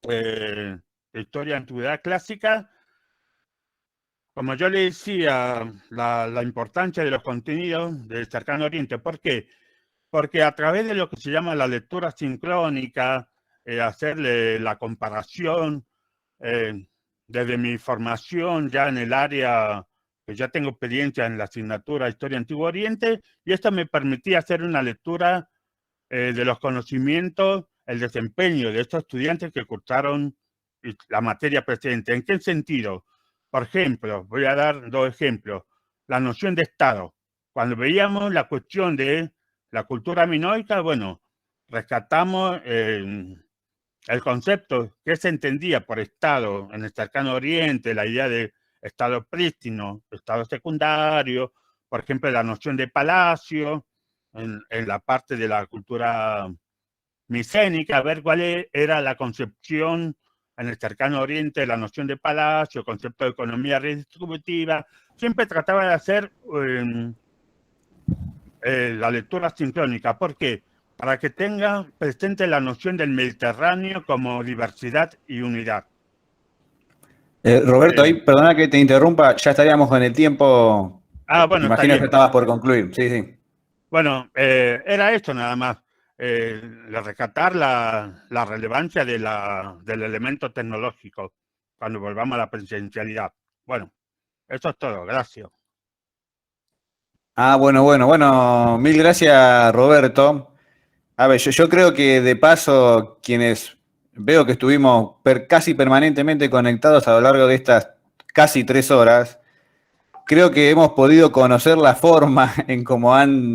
Speaker 5: de historia de antigüedad clásica, como yo le decía, la importancia de los contenidos del Cercano Oriente. ¿Por qué? Porque a través de lo que se llama la lectura sincrónica, hacerle la comparación, desde mi formación ya en el área, que ya tengo experiencia en la asignatura Historia Antiguo Oriente, y esto me permitía hacer una lectura de los conocimientos, el desempeño de estos estudiantes que cursaron la materia precedente. ¿En qué sentido? Por ejemplo, voy a dar 2 ejemplos. La noción de Estado. Cuando veíamos la cuestión de la cultura minoica, bueno, rescatamos el concepto que se entendía por Estado en el Cercano Oriente, la idea de Estado prístino, Estado secundario, por ejemplo, la noción de palacio, en la parte de la cultura micénica, a ver cuál era la concepción en el Cercano Oriente, la noción de palacio, concepto de economía redistributiva. Siempre trataba de hacer la lectura sincrónica. ¿Por qué? Para que tenga presente la noción del Mediterráneo como diversidad y unidad.
Speaker 1: Roberto, ahí, perdona que te interrumpa, ya estaríamos con el tiempo.
Speaker 5: Bueno,
Speaker 1: imagino que estabas por concluir. Sí, sí.
Speaker 5: Bueno, era esto nada más. Rescatar la relevancia del elemento tecnológico cuando volvamos a la presencialidad. Bueno, eso es todo. Gracias.
Speaker 1: Bueno, mil gracias, Roberto. A ver, yo creo que de paso, quienes veo que estuvimos casi permanentemente conectados a lo largo de estas casi 3 horas, creo que hemos podido conocer la forma en cómo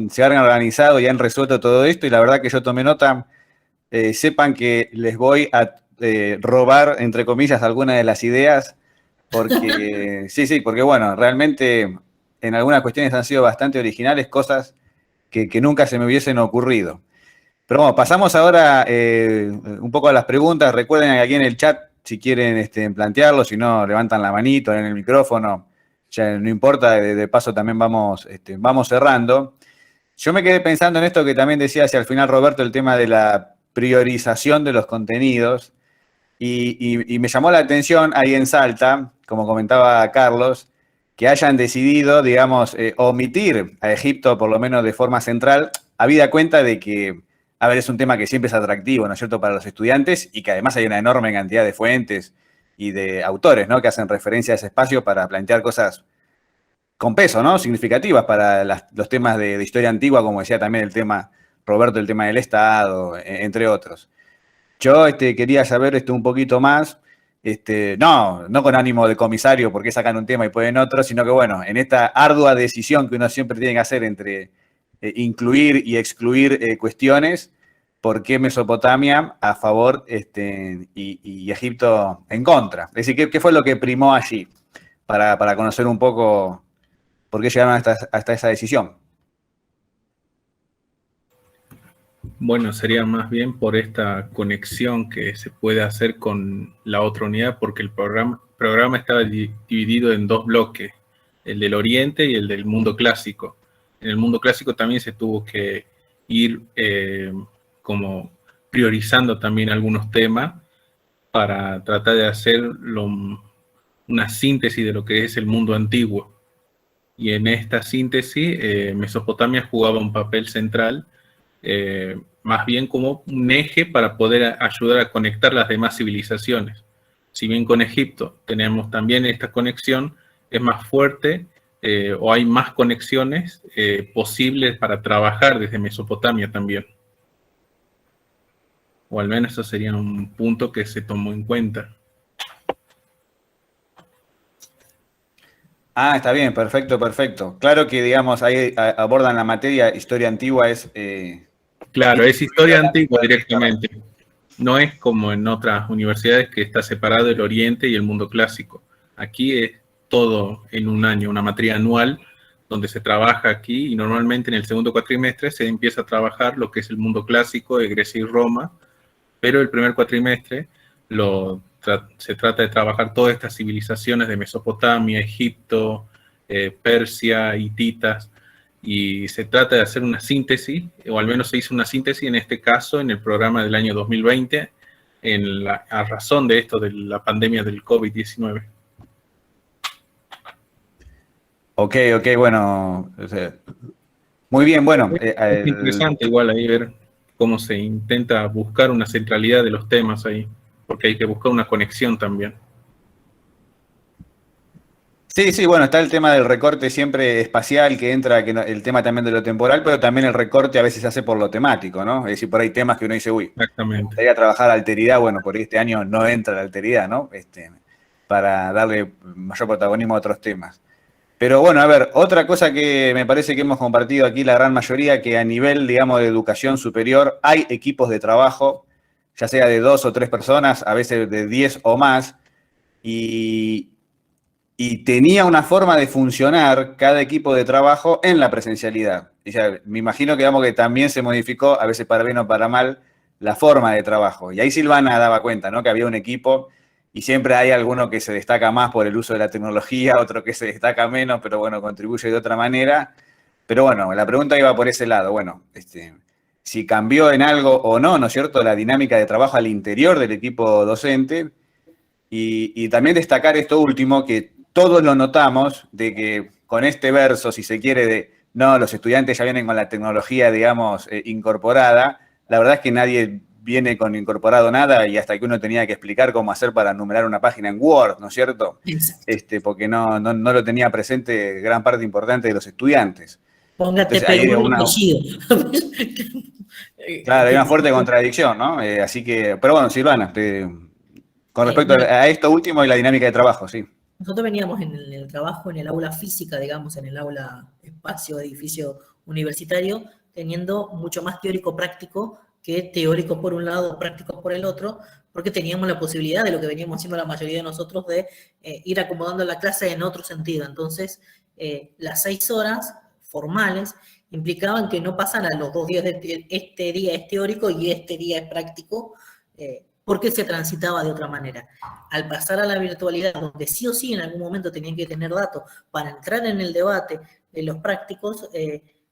Speaker 1: se han organizado y han resuelto todo esto, y la verdad que yo tomé nota. Sepan que les voy a robar, entre comillas, algunas de las ideas, porque sí, porque bueno, realmente en algunas cuestiones han sido bastante originales, cosas que nunca se me hubiesen ocurrido. Pero bueno, pasamos ahora un poco a las preguntas. Recuerden que aquí en el chat, si quieren plantearlo, si no, levantan la manito en el micrófono, ya no importa, de paso también vamos cerrando. Yo me quedé pensando en esto que también decía hacia el final Roberto, el tema de la priorización de los contenidos. Y me llamó la atención ahí en Salta, como comentaba Carlos, que hayan decidido, digamos, omitir a Egipto, por lo menos de forma central, habida cuenta de que, a ver, es un tema que siempre es atractivo, ¿no es cierto?, para los estudiantes y que además hay una enorme cantidad de fuentes y de autores, ¿no?, que hacen referencia a ese espacio para plantear cosas con peso, ¿no?, significativas para los temas de historia antigua, como decía también el tema, Roberto, el tema del Estado, entre otros. Yo quería saber un poquito más, no con ánimo de comisario, porque sacan un tema y ponen otro, sino que, bueno, en esta ardua decisión que uno siempre tiene que hacer entre incluir y excluir cuestiones, ¿por qué Mesopotamia a favor y Egipto en contra? Es decir, ¿qué fue lo que primó allí? Para conocer un poco por qué llegaron hasta esa decisión.
Speaker 3: Bueno, sería más bien por esta conexión que se puede hacer con la otra unidad, porque el programa estaba dividido en dos bloques, el del Oriente y el del mundo clásico. En el mundo clásico también se tuvo que ir como priorizando también algunos temas para tratar de hacer una síntesis de lo que es el mundo antiguo. Y en esta síntesis, Mesopotamia jugaba un papel central, más bien como un eje para poder ayudar a conectar las demás civilizaciones. Si bien con Egipto tenemos también esta conexión, es más fuerte o hay más conexiones posibles para trabajar desde Mesopotamia también. O al menos eso sería un punto que se tomó en cuenta.
Speaker 1: Ah, está bien, perfecto, perfecto. Claro que, digamos, ahí abordan la materia, historia antigua es...
Speaker 3: Claro, es historia antigua directamente. No es como en otras universidades que está separado el Oriente y el mundo clásico. Aquí es todo en un año, una materia anual donde se trabaja aquí y normalmente en el segundo cuatrimestre se empieza a trabajar lo que es el mundo clásico de Grecia y Roma, pero el primer cuatrimestre se trata de trabajar todas estas civilizaciones de Mesopotamia, Egipto, Persia, hititas, y se trata de hacer una síntesis, o al menos se hizo una síntesis en este caso en el programa del año 2020, a razón de esto de la pandemia del COVID-19.
Speaker 1: Ok, bueno, muy bien, bueno.
Speaker 3: Es interesante igual ahí ver cómo se intenta buscar una centralidad de los temas ahí, porque hay que buscar una conexión también.
Speaker 1: Sí, bueno, está el tema del recorte siempre espacial que entra, el tema también de lo temporal, pero también el recorte a veces se hace por lo temático, ¿no? Es decir, por ahí temas que uno dice, uy, me gustaría trabajar alteridad, bueno, por este año no entra la alteridad, ¿no? Para darle mayor protagonismo a otros temas. Pero bueno, a ver, otra cosa que me parece que hemos compartido aquí la gran mayoría, que a nivel, digamos, de educación superior hay equipos de trabajo, ya sea de 2 o 3 personas, a veces de 10 o más, y tenía una forma de funcionar cada equipo de trabajo en la presencialidad. O sea, me imagino que, digamos, que también se modificó, a veces para bien o para mal, la forma de trabajo. Y ahí Silvana daba cuenta, ¿no?, que había un equipo y siempre hay alguno que se destaca más por el uso de la tecnología, otro que se destaca menos, pero bueno, contribuye de otra manera. Pero bueno, la pregunta iba por ese lado. Bueno, si cambió en algo o no, ¿no es cierto?, la dinámica de trabajo al interior del equipo docente. Y también destacar esto último, que todos lo notamos, de que con este verso, si se quiere, de no, los estudiantes ya vienen con la tecnología, digamos, incorporada, la verdad es que nadie viene con incorporado nada y hasta que uno tenía que explicar cómo hacer para numerar una página en Word, ¿no es cierto? Porque no lo tenía presente gran parte importante de los estudiantes.
Speaker 4: Póngate
Speaker 1: Claro, hay una fuerte contradicción, ¿no? Así que, pero bueno, Silvana, con respecto a esto último y la dinámica de trabajo, sí.
Speaker 4: Nosotros veníamos en el trabajo, en el aula física, digamos, en el aula espacio, edificio universitario, teniendo mucho más teórico-práctico que teórico por un lado, práctico por el otro, porque teníamos la posibilidad de lo que veníamos haciendo la mayoría de nosotros de ir acomodando la clase en otro sentido. Entonces, las 6 horas formales implicaban que no pasaran los 2 días de este día es teórico y este día es práctico, porque se transitaba de otra manera. Al pasar a la virtualidad, donde sí o sí en algún momento tenían que tener datos para entrar en el debate de los prácticos,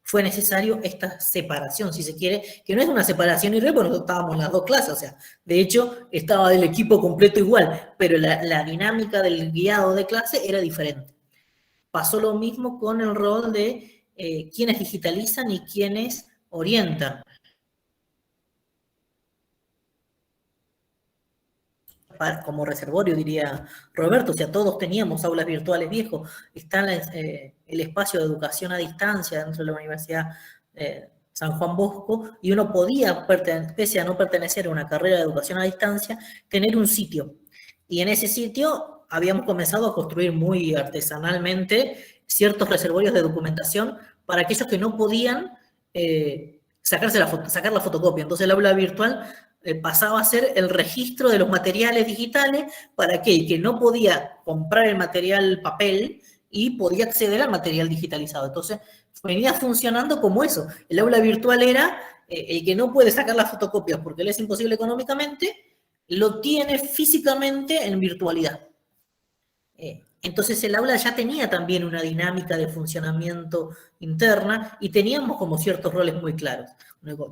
Speaker 4: fue necesario esta separación, si se quiere, que no es una separación irreal, porque nosotros estábamos en las dos clases, o sea, de hecho, estaba el equipo completo igual, pero la dinámica del guiado de clase era diferente. Pasó lo mismo con el rol de quienes digitalizan y quienes orientan. Como reservorio, diría Roberto, o sea, todos teníamos aulas virtuales viejos, está el espacio de educación a distancia dentro de la Universidad San Juan Bosco, y uno podía, pese a no pertenecer a una carrera de educación a distancia, tener un sitio. Y en ese sitio habíamos comenzado a construir muy artesanalmente ciertos reservorios de documentación para aquellos que no podían sacar la fotocopia. Entonces el aula virtual pasaba a ser el registro de los materiales digitales para aquel que no podía comprar el material papel y podía acceder al material digitalizado. Entonces venía funcionando como eso. El aula virtual era el que no puede sacar las fotocopias porque le es imposible económicamente, lo tiene físicamente en virtualidad. Entonces el aula ya tenía también una dinámica de funcionamiento interna y teníamos como ciertos roles muy claros.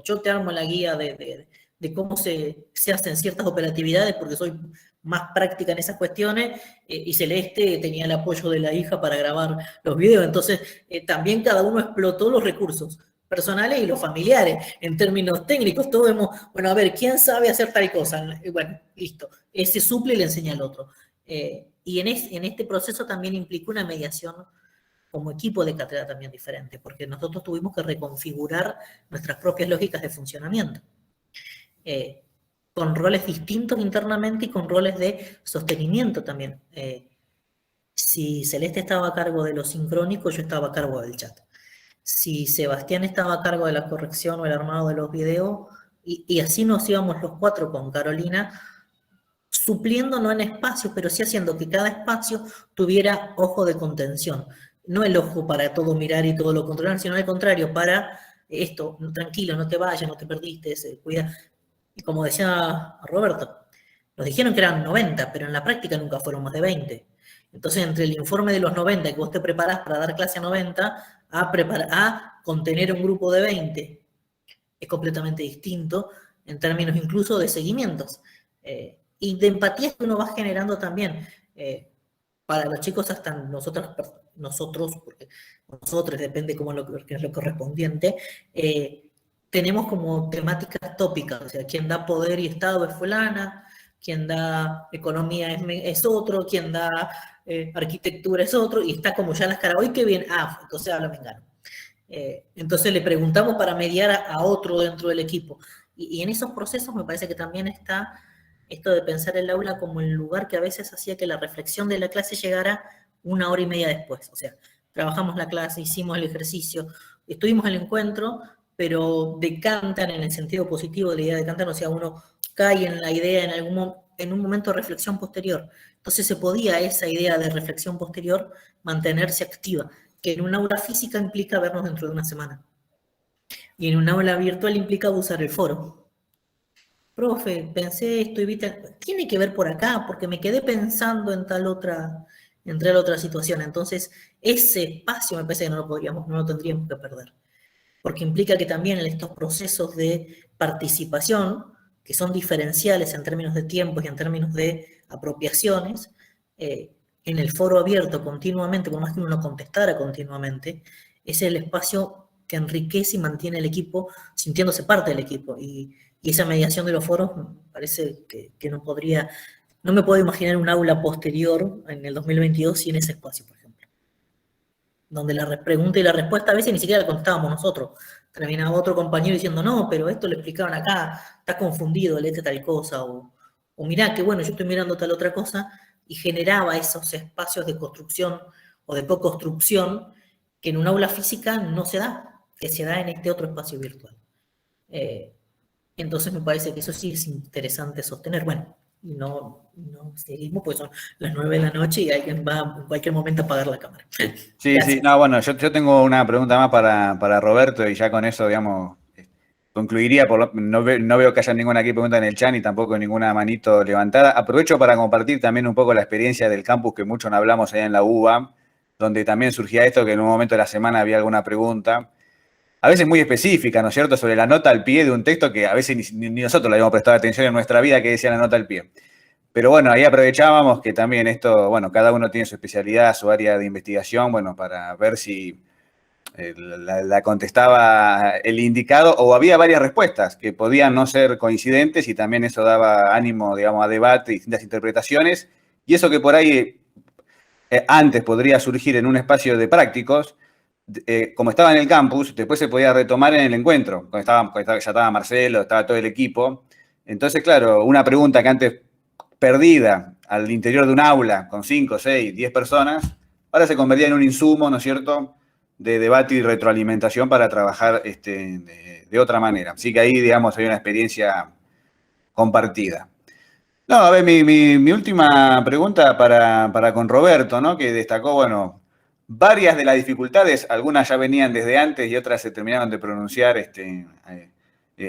Speaker 4: Yo te armo la guía de cómo se hacen ciertas operatividades porque soy más práctica en esas cuestiones, y Celeste tenía el apoyo de la hija para grabar los videos. Entonces también cada uno explotó los recursos personales y los familiares. En términos técnicos, todos vemos, bueno, a ver, ¿quién sabe hacer tal cosa? Bueno, listo, ese suple y le enseña al otro. Y en este proceso también implicó una mediación como equipo de cátedra también diferente, porque nosotros tuvimos que reconfigurar nuestras propias lógicas de funcionamiento, con roles distintos internamente y con roles de sostenimiento también. Si Celeste estaba a cargo de lo sincrónico, yo estaba a cargo del chat. Si Sebastián estaba a cargo de la corrección o el armado de los videos, y así nos íbamos los cuatro con Carolina, supliendo no en espacios, pero sí haciendo que cada espacio tuviera ojo de contención. No el ojo para todo mirar y todo lo controlar, sino al contrario, para esto, tranquilo, no te vayas, no te perdiste, cuida. Y como decía Roberto, nos dijeron que eran 90, pero en la práctica nunca fueron más de 20. Entonces, entre el informe de los 90 que vos te preparás para dar clase a 90, a contener un grupo de 20, es completamente distinto en términos incluso de seguimientos. Y de empatías que uno va generando también. Para los chicos, hasta nosotros, porque nosotros, depende cómo es lo correspondiente, tenemos como temáticas tópicas, o sea, quien da poder y Estado es fulana, quien da economía es otro, quien da arquitectura es otro, y está como ya las caras, hoy que bien, entonces habla mengano. Entonces le preguntamos para mediar a otro dentro del equipo. Y en esos procesos me parece que también está esto de pensar el aula como el lugar que a veces hacía que la reflexión de la clase llegara 1 hora y media después. O sea, trabajamos la clase, hicimos el ejercicio, estuvimos en el encuentro, pero decantan en el sentido positivo de la idea de decantar, o sea, uno cae en la idea en un momento de reflexión posterior. Entonces se podía esa idea de reflexión posterior mantenerse activa, que en un aula física implica vernos dentro de una semana. Y en un aula virtual implica usar el foro. Profe, pensé esto y vi tiene que ver por acá, porque me quedé pensando en tal otra situación. Entonces, ese espacio me parece que no lo tendríamos que perder. Porque implica que también en estos procesos de participación, que son diferenciales en términos de tiempos y en términos de apropiaciones, en el foro abierto continuamente, por más que uno no contestara continuamente, es el espacio que enriquece y mantiene el equipo sintiéndose parte del equipo. Y esa mediación de los foros me parece que no me puedo imaginar un aula posterior en el 2022 sin ese espacio, por ejemplo. Donde la pregunta y la respuesta a veces ni siquiera la contestábamos nosotros. Terminaba otro compañero diciendo, no, pero esto lo explicaban acá, está confundido, léete tal cosa, o mirá, que bueno, yo estoy mirando tal otra cosa, y generaba esos espacios de construcción o de co-construcción que en un aula física no se da, que se da en este otro espacio virtual. Entonces me parece que eso sí es interesante sostener. Bueno, no seguimos, pues son las 9 de la noche y alguien va en cualquier momento a apagar la cámara.
Speaker 1: Sí, gracias. Sí, no, bueno, yo tengo una pregunta más para Roberto y ya con eso, digamos, concluiría. No veo que haya ninguna aquí pregunta en el chat ni tampoco ninguna manito levantada. Aprovecho para compartir también un poco la experiencia del campus que mucho no hablamos allá en la UBA, donde también surgía esto, que en un momento de la semana había alguna pregunta. a veces muy específicas, ¿no es cierto?, sobre la nota al pie de un texto que a veces ni nosotros le habíamos prestado atención en nuestra vida que decía la nota al pie. Pero bueno, ahí aprovechábamos que también esto, bueno, cada uno tiene su especialidad, su área de investigación, bueno, para ver si la contestaba el indicado o había varias respuestas que podían no ser coincidentes y también eso daba ánimo, digamos, a debate y distintas interpretaciones. Y eso que por ahí antes podría surgir en un espacio de prácticos, como estaba en el campus, después se podía retomar en el encuentro, cuando ya estaba Marcelo, estaba todo el equipo. Entonces, claro, una pregunta que antes perdida al interior de un aula con 5, 6, 10 personas, ahora se convertía en un insumo, ¿no es cierto?, de debate y retroalimentación para trabajar de otra manera. Así que ahí, digamos, hay una experiencia compartida. No, a ver, mi última pregunta para con Roberto, ¿no?, que destacó, bueno, varias de las dificultades, algunas ya venían desde antes y otras se terminaron de pronunciar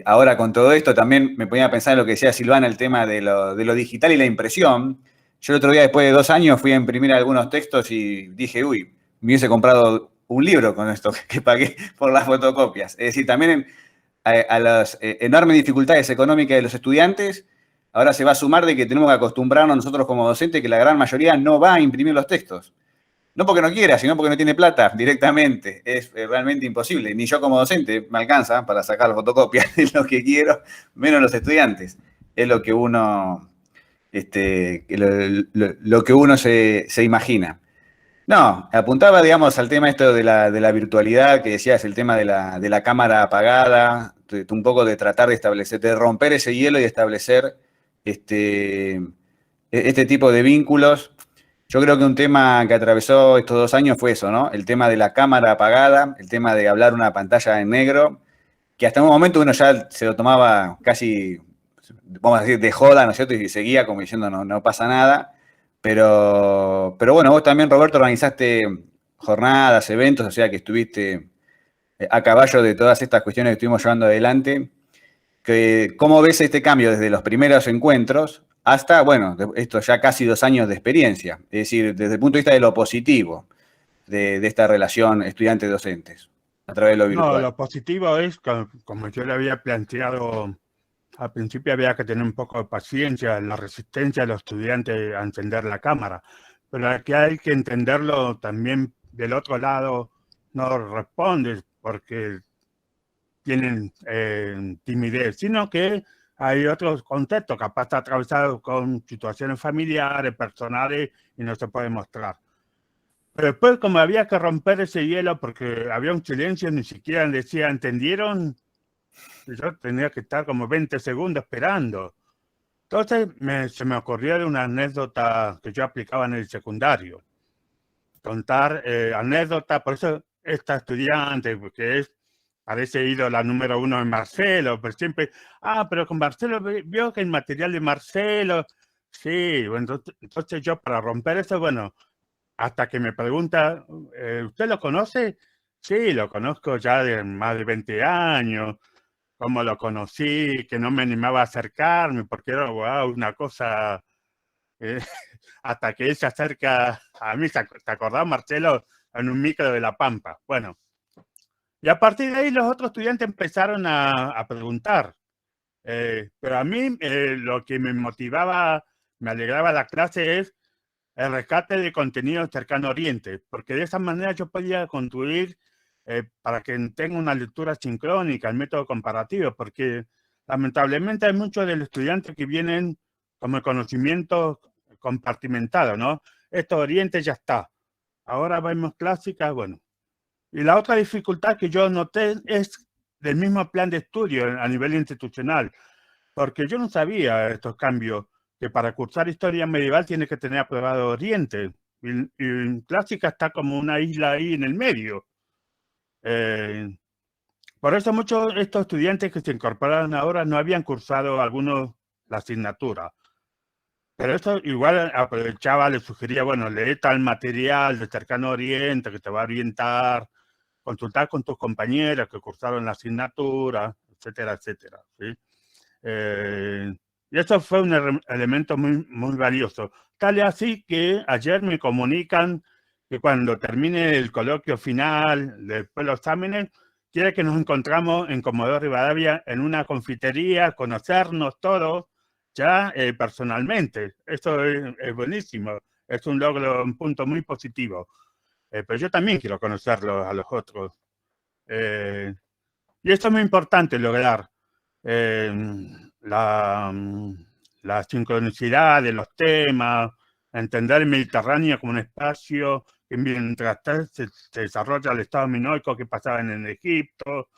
Speaker 1: ahora con todo esto. También me ponía a pensar en lo que decía Silvana, el tema de lo digital y la impresión. Yo el otro día, después de 2 años, fui a imprimir algunos textos y dije, uy, me hubiese comprado un libro con esto que pagué por las fotocopias. Es decir, también a las enormes dificultades económicas de los estudiantes, ahora se va a sumar de que tenemos que acostumbrarnos nosotros como docentes que la gran mayoría no va a imprimir los textos. No porque no quiera, sino porque no tiene plata directamente. Es realmente imposible. Ni yo como docente me alcanza para sacar la fotocopia de lo que quiero, menos los estudiantes. Es lo que uno, lo que uno se imagina. No, apuntaba, digamos, al tema esto de la virtualidad, que decías, el tema de la cámara apagada, un poco de tratar de establecer, de romper ese hielo y establecer este tipo de vínculos. Yo creo que un tema que atravesó estos 2 años fue eso, ¿no? El tema de la cámara apagada, el tema de hablar una pantalla en negro, que hasta un momento uno ya se lo tomaba casi, vamos a decir, de joda, ¿no es cierto? Y seguía como diciendo, no pasa nada. Pero bueno, vos también, Roberto, organizaste jornadas, eventos, o sea que estuviste a caballo de todas estas cuestiones que estuvimos llevando adelante. ¿Cómo ves este cambio desde los primeros encuentros hasta, bueno, esto ya casi 2 años de experiencia? Es decir, desde el punto de vista de lo positivo de esta relación estudiantes-docentes a través de lo
Speaker 5: No,
Speaker 2: virtual.
Speaker 5: lo positivo es, como yo le había planteado al principio, había que tener un poco de paciencia en la resistencia de los estudiantes a encender la cámara, pero aquí hay que entenderlo también del otro lado, no responde porque tienen timidez, sino que hay otros contextos, capaz está atravesado con situaciones familiares, personales, y no se puede mostrar. Pero después, como había que romper ese hielo porque había un silencio, ni siquiera decía, ¿entendieron? Y yo tenía que estar como 20 segundos esperando. Entonces se me ocurrió de una anécdota que yo aplicaba en el secundario. Contar anécdotas, por eso esta estudiante, porque parece ídola número 1 de Marcelo, pero siempre, pero con Marcelo, vio que el material de Marcelo, sí, bueno, entonces yo para romper eso, bueno, hasta que me pregunta, ¿usted lo conoce? Sí, lo conozco ya de más de 20 años. ¿Cómo lo conocí? Que no me animaba a acercarme porque era una cosa... hasta que él se acerca a mí, ¿te acordás, Marcelo? En un micro de La Pampa. Bueno, y a partir de ahí los otros estudiantes empezaron a preguntar. Pero a mí lo que me motivaba, me alegraba la clase es el rescate de contenido cercano a Oriente, porque de esa manera yo podía construir para que tenga una lectura sincrónica, el método comparativo, porque lamentablemente hay muchos de los estudiantes que vienen como el conocimiento compartimentado, ¿no? Esto Oriente ya está. Ahora vemos clásicas, bueno. Y la otra dificultad que yo noté es del mismo plan de estudio a nivel institucional, porque yo no sabía estos cambios, que para cursar historia medieval tiene que tener aprobado Oriente, y clásica está como una isla ahí en el medio. Por eso muchos de estos estudiantes que se incorporaron ahora no habían cursado algunos la asignatura. Pero eso igual aprovechaba, le sugería, bueno, lee tal material de cercano Oriente que te va a orientar, consultar con tus compañeros que cursaron la asignatura, etcétera, etcétera, ¿sí? Y eso fue un elemento muy, muy valioso. Tal es así que ayer me comunican que cuando termine el coloquio final, después de los exámenes, quiere que nos encontramos en Comodoro Rivadavia en una confitería, conocernos todos ya personalmente. Eso es buenísimo, es un logro, un punto muy positivo. Pero yo también quiero conocerlos a los otros. Y esto es muy importante lograr. La, la sincronicidad de los temas, entender el Mediterráneo como un espacio que mientras se desarrolla el Estado minoico que pasaba en Egipto.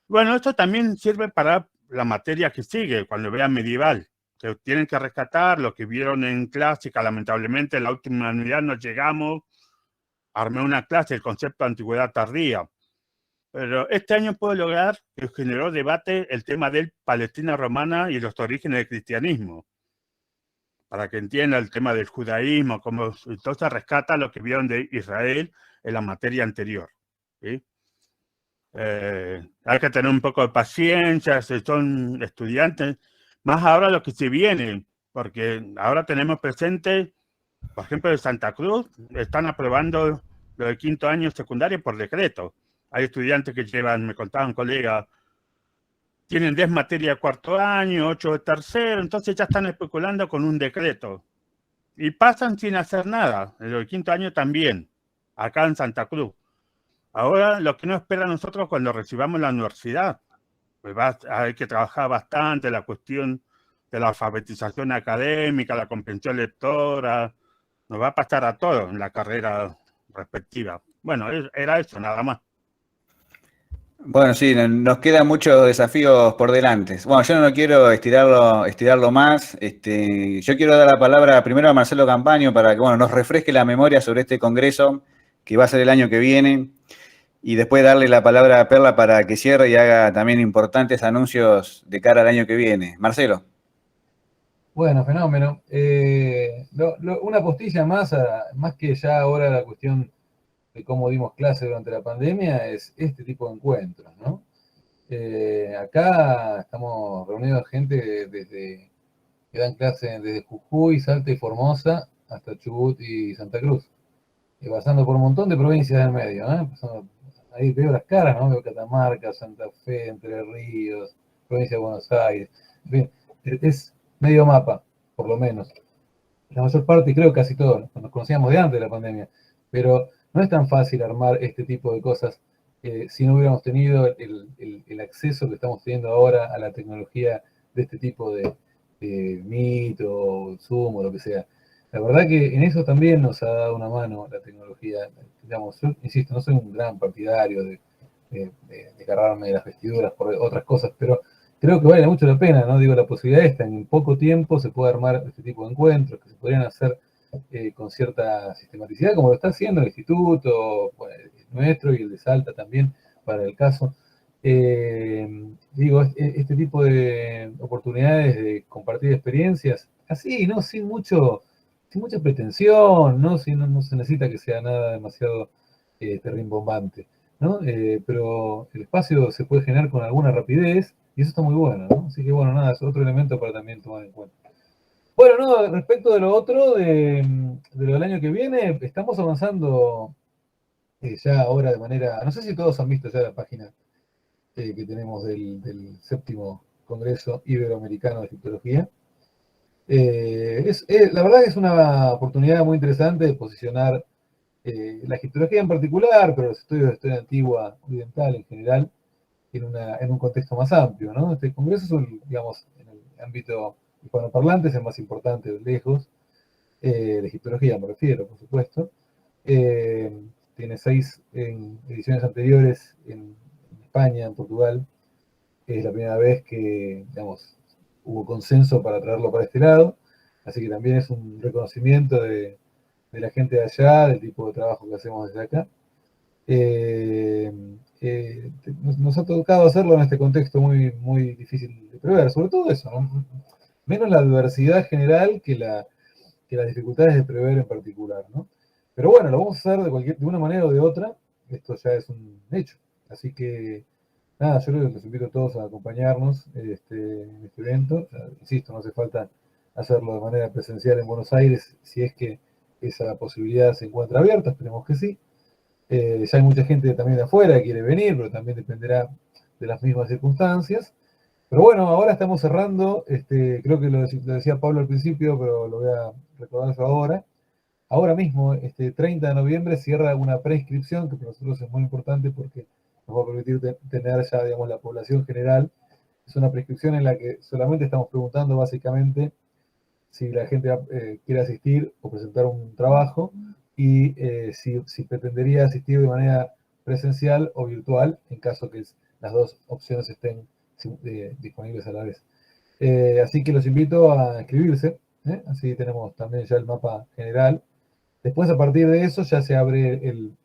Speaker 5: Bueno, esto también sirve para la materia que sigue, cuando vean medieval, que tienen que rescatar lo que vieron en clásica. Lamentablemente, en la última unidad no llegamos. Armé una clase, el concepto de antigüedad tardía. Pero este año puedo lograr que generó debate el tema del Palestina romana y los orígenes del cristianismo, para que entienda el tema del judaísmo, cómo entonces rescata lo que vieron de Israel en la materia anterior. ¿Sí? Hay que tener un poco de paciencia, si son estudiantes, más ahora lo que se viene, porque ahora tenemos presente, por ejemplo, de Santa Cruz, están aprobando lo del 5º año secundario por decreto. Hay estudiantes que llevan, me contaban colegas, tienen 10 materias de 4º año, 8 de 3º, entonces ya están especulando con un decreto. Y pasan sin hacer nada, en el 5º año también, acá en Santa Cruz. Ahora lo que nos espera a nosotros cuando recibamos la universidad, pues hay que trabajar bastante la cuestión de la alfabetización académica, la comprensión lectora, nos va a pasar a todos en la carrera respectiva. Bueno, era eso, nada más.
Speaker 1: Bueno, sí, nos quedan muchos desafíos por delante. Bueno, yo no quiero estirarlo más. Yo quiero dar la palabra primero a Marcelo Campaño para que nos refresque la memoria sobre este congreso que va a ser el año que viene, y después darle la palabra a Perla para que cierre y haga también importantes anuncios de cara al año que viene. Marcelo.
Speaker 6: Bueno, fenómeno. Una postilla más, más que ya ahora la cuestión de cómo dimos clase durante la pandemia, es este tipo de encuentros, ¿no? Acá estamos reunidos gente desde que dan clase desde Jujuy, Salta y Formosa hasta Chubut y Santa Cruz, pasando por un montón de provincias del medio, ¿eh? Ahí veo las caras, ¿no? Veo Catamarca, Santa Fe, Entre Ríos, provincia de Buenos Aires, en fin, es medio mapa, por lo menos. La mayor parte, creo casi todos, nos conocíamos de antes de la pandemia, pero no es tan fácil armar este tipo de cosas si no hubiéramos tenido el acceso que estamos teniendo ahora a la tecnología de este tipo de Meet o Zoom o lo que sea. La verdad que en eso también nos ha dado una mano la tecnología. Digamos, yo insisto, no soy un gran partidario de agarrarme de las vestiduras por otras cosas, pero creo que vale mucho la pena, ¿no? Digo, la posibilidad esta, en poco tiempo se puede armar este tipo de encuentros que se podrían hacer con cierta sistematicidad, como lo está haciendo el instituto, bueno, el nuestro y el de Salta también, para el caso. Digo, este tipo de oportunidades de compartir experiencias, así, ¿no? Sin mucha pretensión, ¿no? No se necesita que sea nada demasiado rimbombante, ¿no? Pero el espacio se puede generar con alguna rapidez y eso está muy bueno, ¿no? Así que bueno, nada, es otro elemento para también tomar en cuenta. Bueno, no, respecto de lo otro, de lo del año que viene, estamos avanzando ya ahora de manera, no sé si todos han visto ya la página que tenemos del 7º Congreso Iberoamericano de Egiptología. La verdad que es una oportunidad muy interesante de posicionar la egiptología en particular, pero los estudios de historia antigua oriental en general, en un contexto más amplio, ¿no? Este congreso es, digamos, en el ámbito hispanoparlante, es el más importante de lejos, de egiptología me refiero, por supuesto. Tiene 6 ediciones anteriores en España, en Portugal. Es la primera vez que, digamos, hubo consenso para traerlo para este lado, así que también es un reconocimiento de la gente de allá, del tipo de trabajo que hacemos desde acá. Nos ha tocado hacerlo en este contexto muy, muy difícil de prever, sobre todo eso, ¿no? Menos la adversidad general que las dificultades de prever en particular, ¿no? Pero bueno, lo vamos a hacer de una manera o de otra, esto ya es un hecho. Así que, nada, yo les invito a todos a acompañarnos en este evento. Insisto, no hace falta hacerlo de manera presencial en Buenos Aires, si es que esa posibilidad se encuentra abierta, esperemos que sí. Ya hay mucha gente también de afuera que quiere venir, pero también dependerá de las mismas circunstancias. Pero bueno, ahora estamos cerrando, creo que lo decía Pablo al principio, pero lo voy a recordar yo ahora. Ahora mismo, 30 de noviembre, cierra una preinscripción que para nosotros es muy importante porque nos va a permitir tener ya, digamos, la población general. Es una prescripción en la que solamente estamos preguntando básicamente si la gente quiere asistir o presentar un trabajo y si pretendería asistir de manera presencial o virtual en caso que las dos opciones estén disponibles a la vez. Así que los invito a inscribirse, así tenemos también ya el mapa general. Después, a partir de eso, ya se abre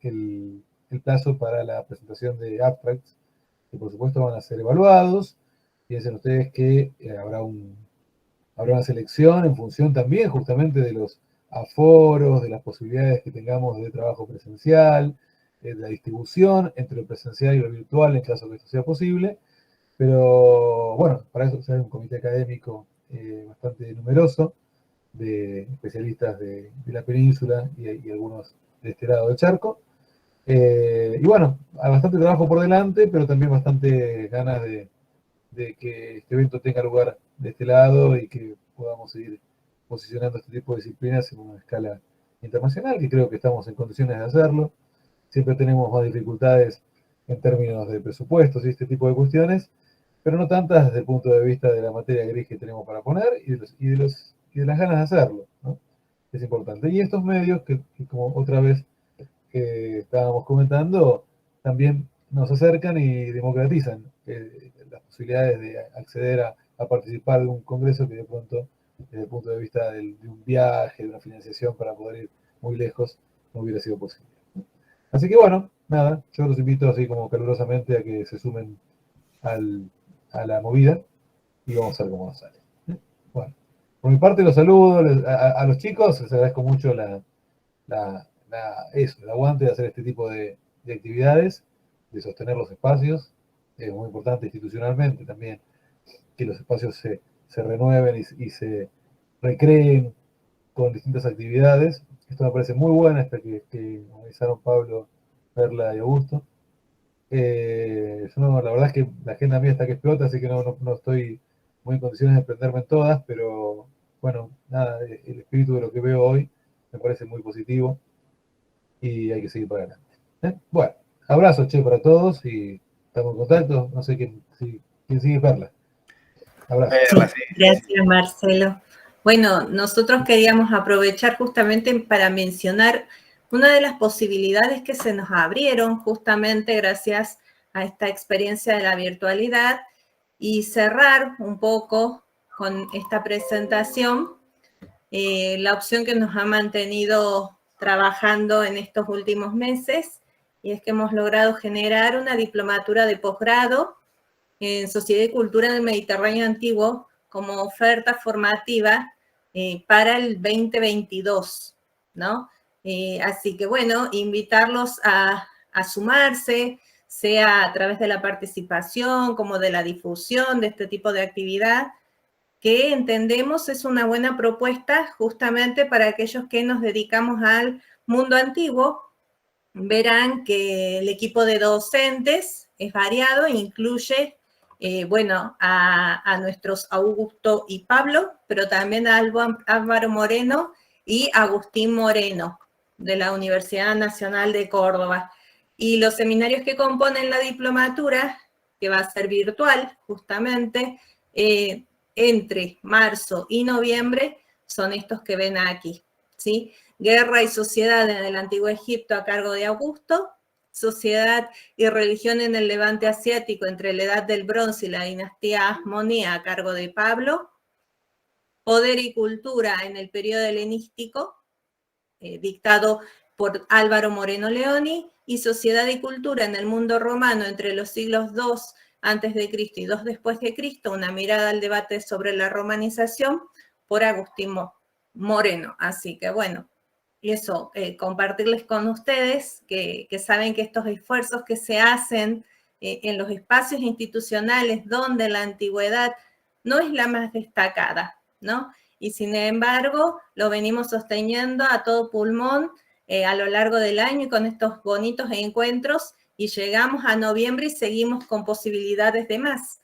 Speaker 6: el plazo para la presentación de abstracts, que por supuesto van a ser evaluados. Piensen ustedes que habrá una selección en función también justamente de los aforos, de las posibilidades que tengamos de trabajo presencial, de la distribución entre lo presencial y lo virtual en caso que esto sea posible. Pero bueno, para eso hay un comité académico bastante numeroso de especialistas de la península y algunos de este lado del charco. Y bueno, hay bastante trabajo por delante, pero también bastante ganas de que este evento tenga lugar de este lado y que podamos seguir posicionando este tipo de disciplinas en una escala internacional, que creo que estamos en condiciones de hacerlo. Siempre tenemos más dificultades en términos de presupuestos y este tipo de cuestiones, pero no tantas desde el punto de vista de la materia gris que tenemos para poner y de las ganas de hacerlo, ¿no? Es importante. Y estos medios que como otra vez que estábamos comentando, también nos acercan y democratizan las posibilidades de acceder a participar de un congreso que de pronto, desde el punto de vista de un viaje, de una financiación para poder ir muy lejos, no hubiera sido posible. Así que bueno, nada, yo los invito así como calurosamente a que se sumen a la movida y vamos a ver cómo nos sale. Bueno, por mi parte los saludo a los chicos, les agradezco mucho el aguante de hacer este tipo de actividades, de sostener los espacios. Es muy importante institucionalmente también que los espacios se renueven y se recreen con distintas actividades. Esto me parece muy bueno, esta que organizaron Pablo, Perla y Augusto. La verdad es que la agenda mía está que explota, así que no estoy muy en condiciones de prenderme en todas, pero bueno, nada, el espíritu de lo que veo hoy me parece muy positivo y hay que seguir para adelante. Bueno, abrazo, che, para todos y estamos en contacto. No sé quién sigue, Perla. Abrazo.
Speaker 7: Sí, gracias, Marcelo. Bueno, nosotros queríamos aprovechar justamente para mencionar una de las posibilidades que se nos abrieron justamente gracias a esta experiencia de la virtualidad y cerrar un poco con esta presentación la opción que nos ha mantenido trabajando en estos últimos meses, y es que hemos logrado generar una diplomatura de posgrado en Sociedad y Cultura del Mediterráneo Antiguo como oferta formativa para el 2022, ¿no? Así que, bueno, invitarlos a sumarse, sea a través de la participación como de la difusión de este tipo de actividad, que entendemos es una buena propuesta justamente para aquellos que nos dedicamos al mundo antiguo. Verán que el equipo de docentes es variado e incluye, bueno, a nuestros Augusto y Pablo, pero también a Álvaro Moreno y Agustín Moreno, de la Universidad Nacional de Córdoba. Y los seminarios que componen la diplomatura, que va a ser virtual justamente, entre marzo y noviembre, son estos que ven aquí, ¿sí? Guerra y sociedad en el Antiguo Egipto a cargo de Augusto, sociedad y religión en el Levante asiático entre la Edad del Bronce y la dinastía Asmonea a cargo de Pablo, poder y cultura en el periodo helenístico, dictado por Álvaro Moreno Leoni, y sociedad y cultura en el mundo romano entre los siglos II antes de Cristo y II después de Cristo, una mirada al debate sobre la romanización, por Agustín Moreno. Así que bueno, y eso, compartirles con ustedes que saben que estos esfuerzos que se hacen en los espacios institucionales donde la antigüedad no es la más destacada, ¿no? Y sin embargo, lo venimos sosteniendo a todo pulmón a lo largo del año y con estos bonitos encuentros, y llegamos a noviembre y seguimos con posibilidades de más.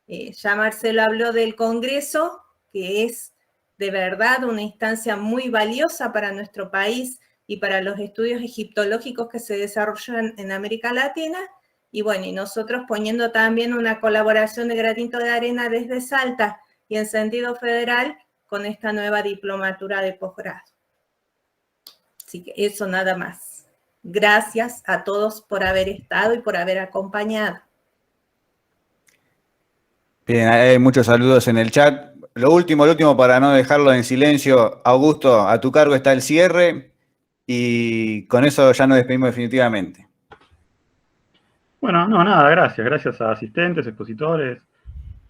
Speaker 7: Ya Marcelo habló del Congreso, que es de verdad una instancia muy valiosa para nuestro país y para los estudios egiptológicos que se desarrollan en América Latina. Y bueno, y nosotros poniendo también una colaboración de granito de arena desde Salta y en sentido federal con esta nueva diplomatura de posgrado. Así que eso nada más. Gracias a todos por haber estado y por haber acompañado.
Speaker 1: Bien, hay muchos saludos en el chat. Lo último para no dejarlo en silencio, Augusto, a tu cargo está el cierre y con eso ya nos despedimos definitivamente.
Speaker 2: Bueno, no, nada, gracias a asistentes, expositores,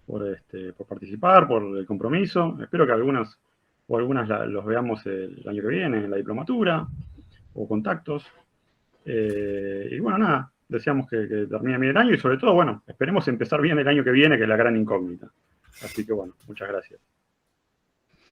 Speaker 2: por participar, por el compromiso. Espero que algunas los veamos el año que viene en la diplomatura o contactos. Y bueno, nada, deseamos que termine bien el año y sobre todo, bueno, esperemos empezar bien el año que viene, que es la gran incógnita. Así que bueno, muchas gracias.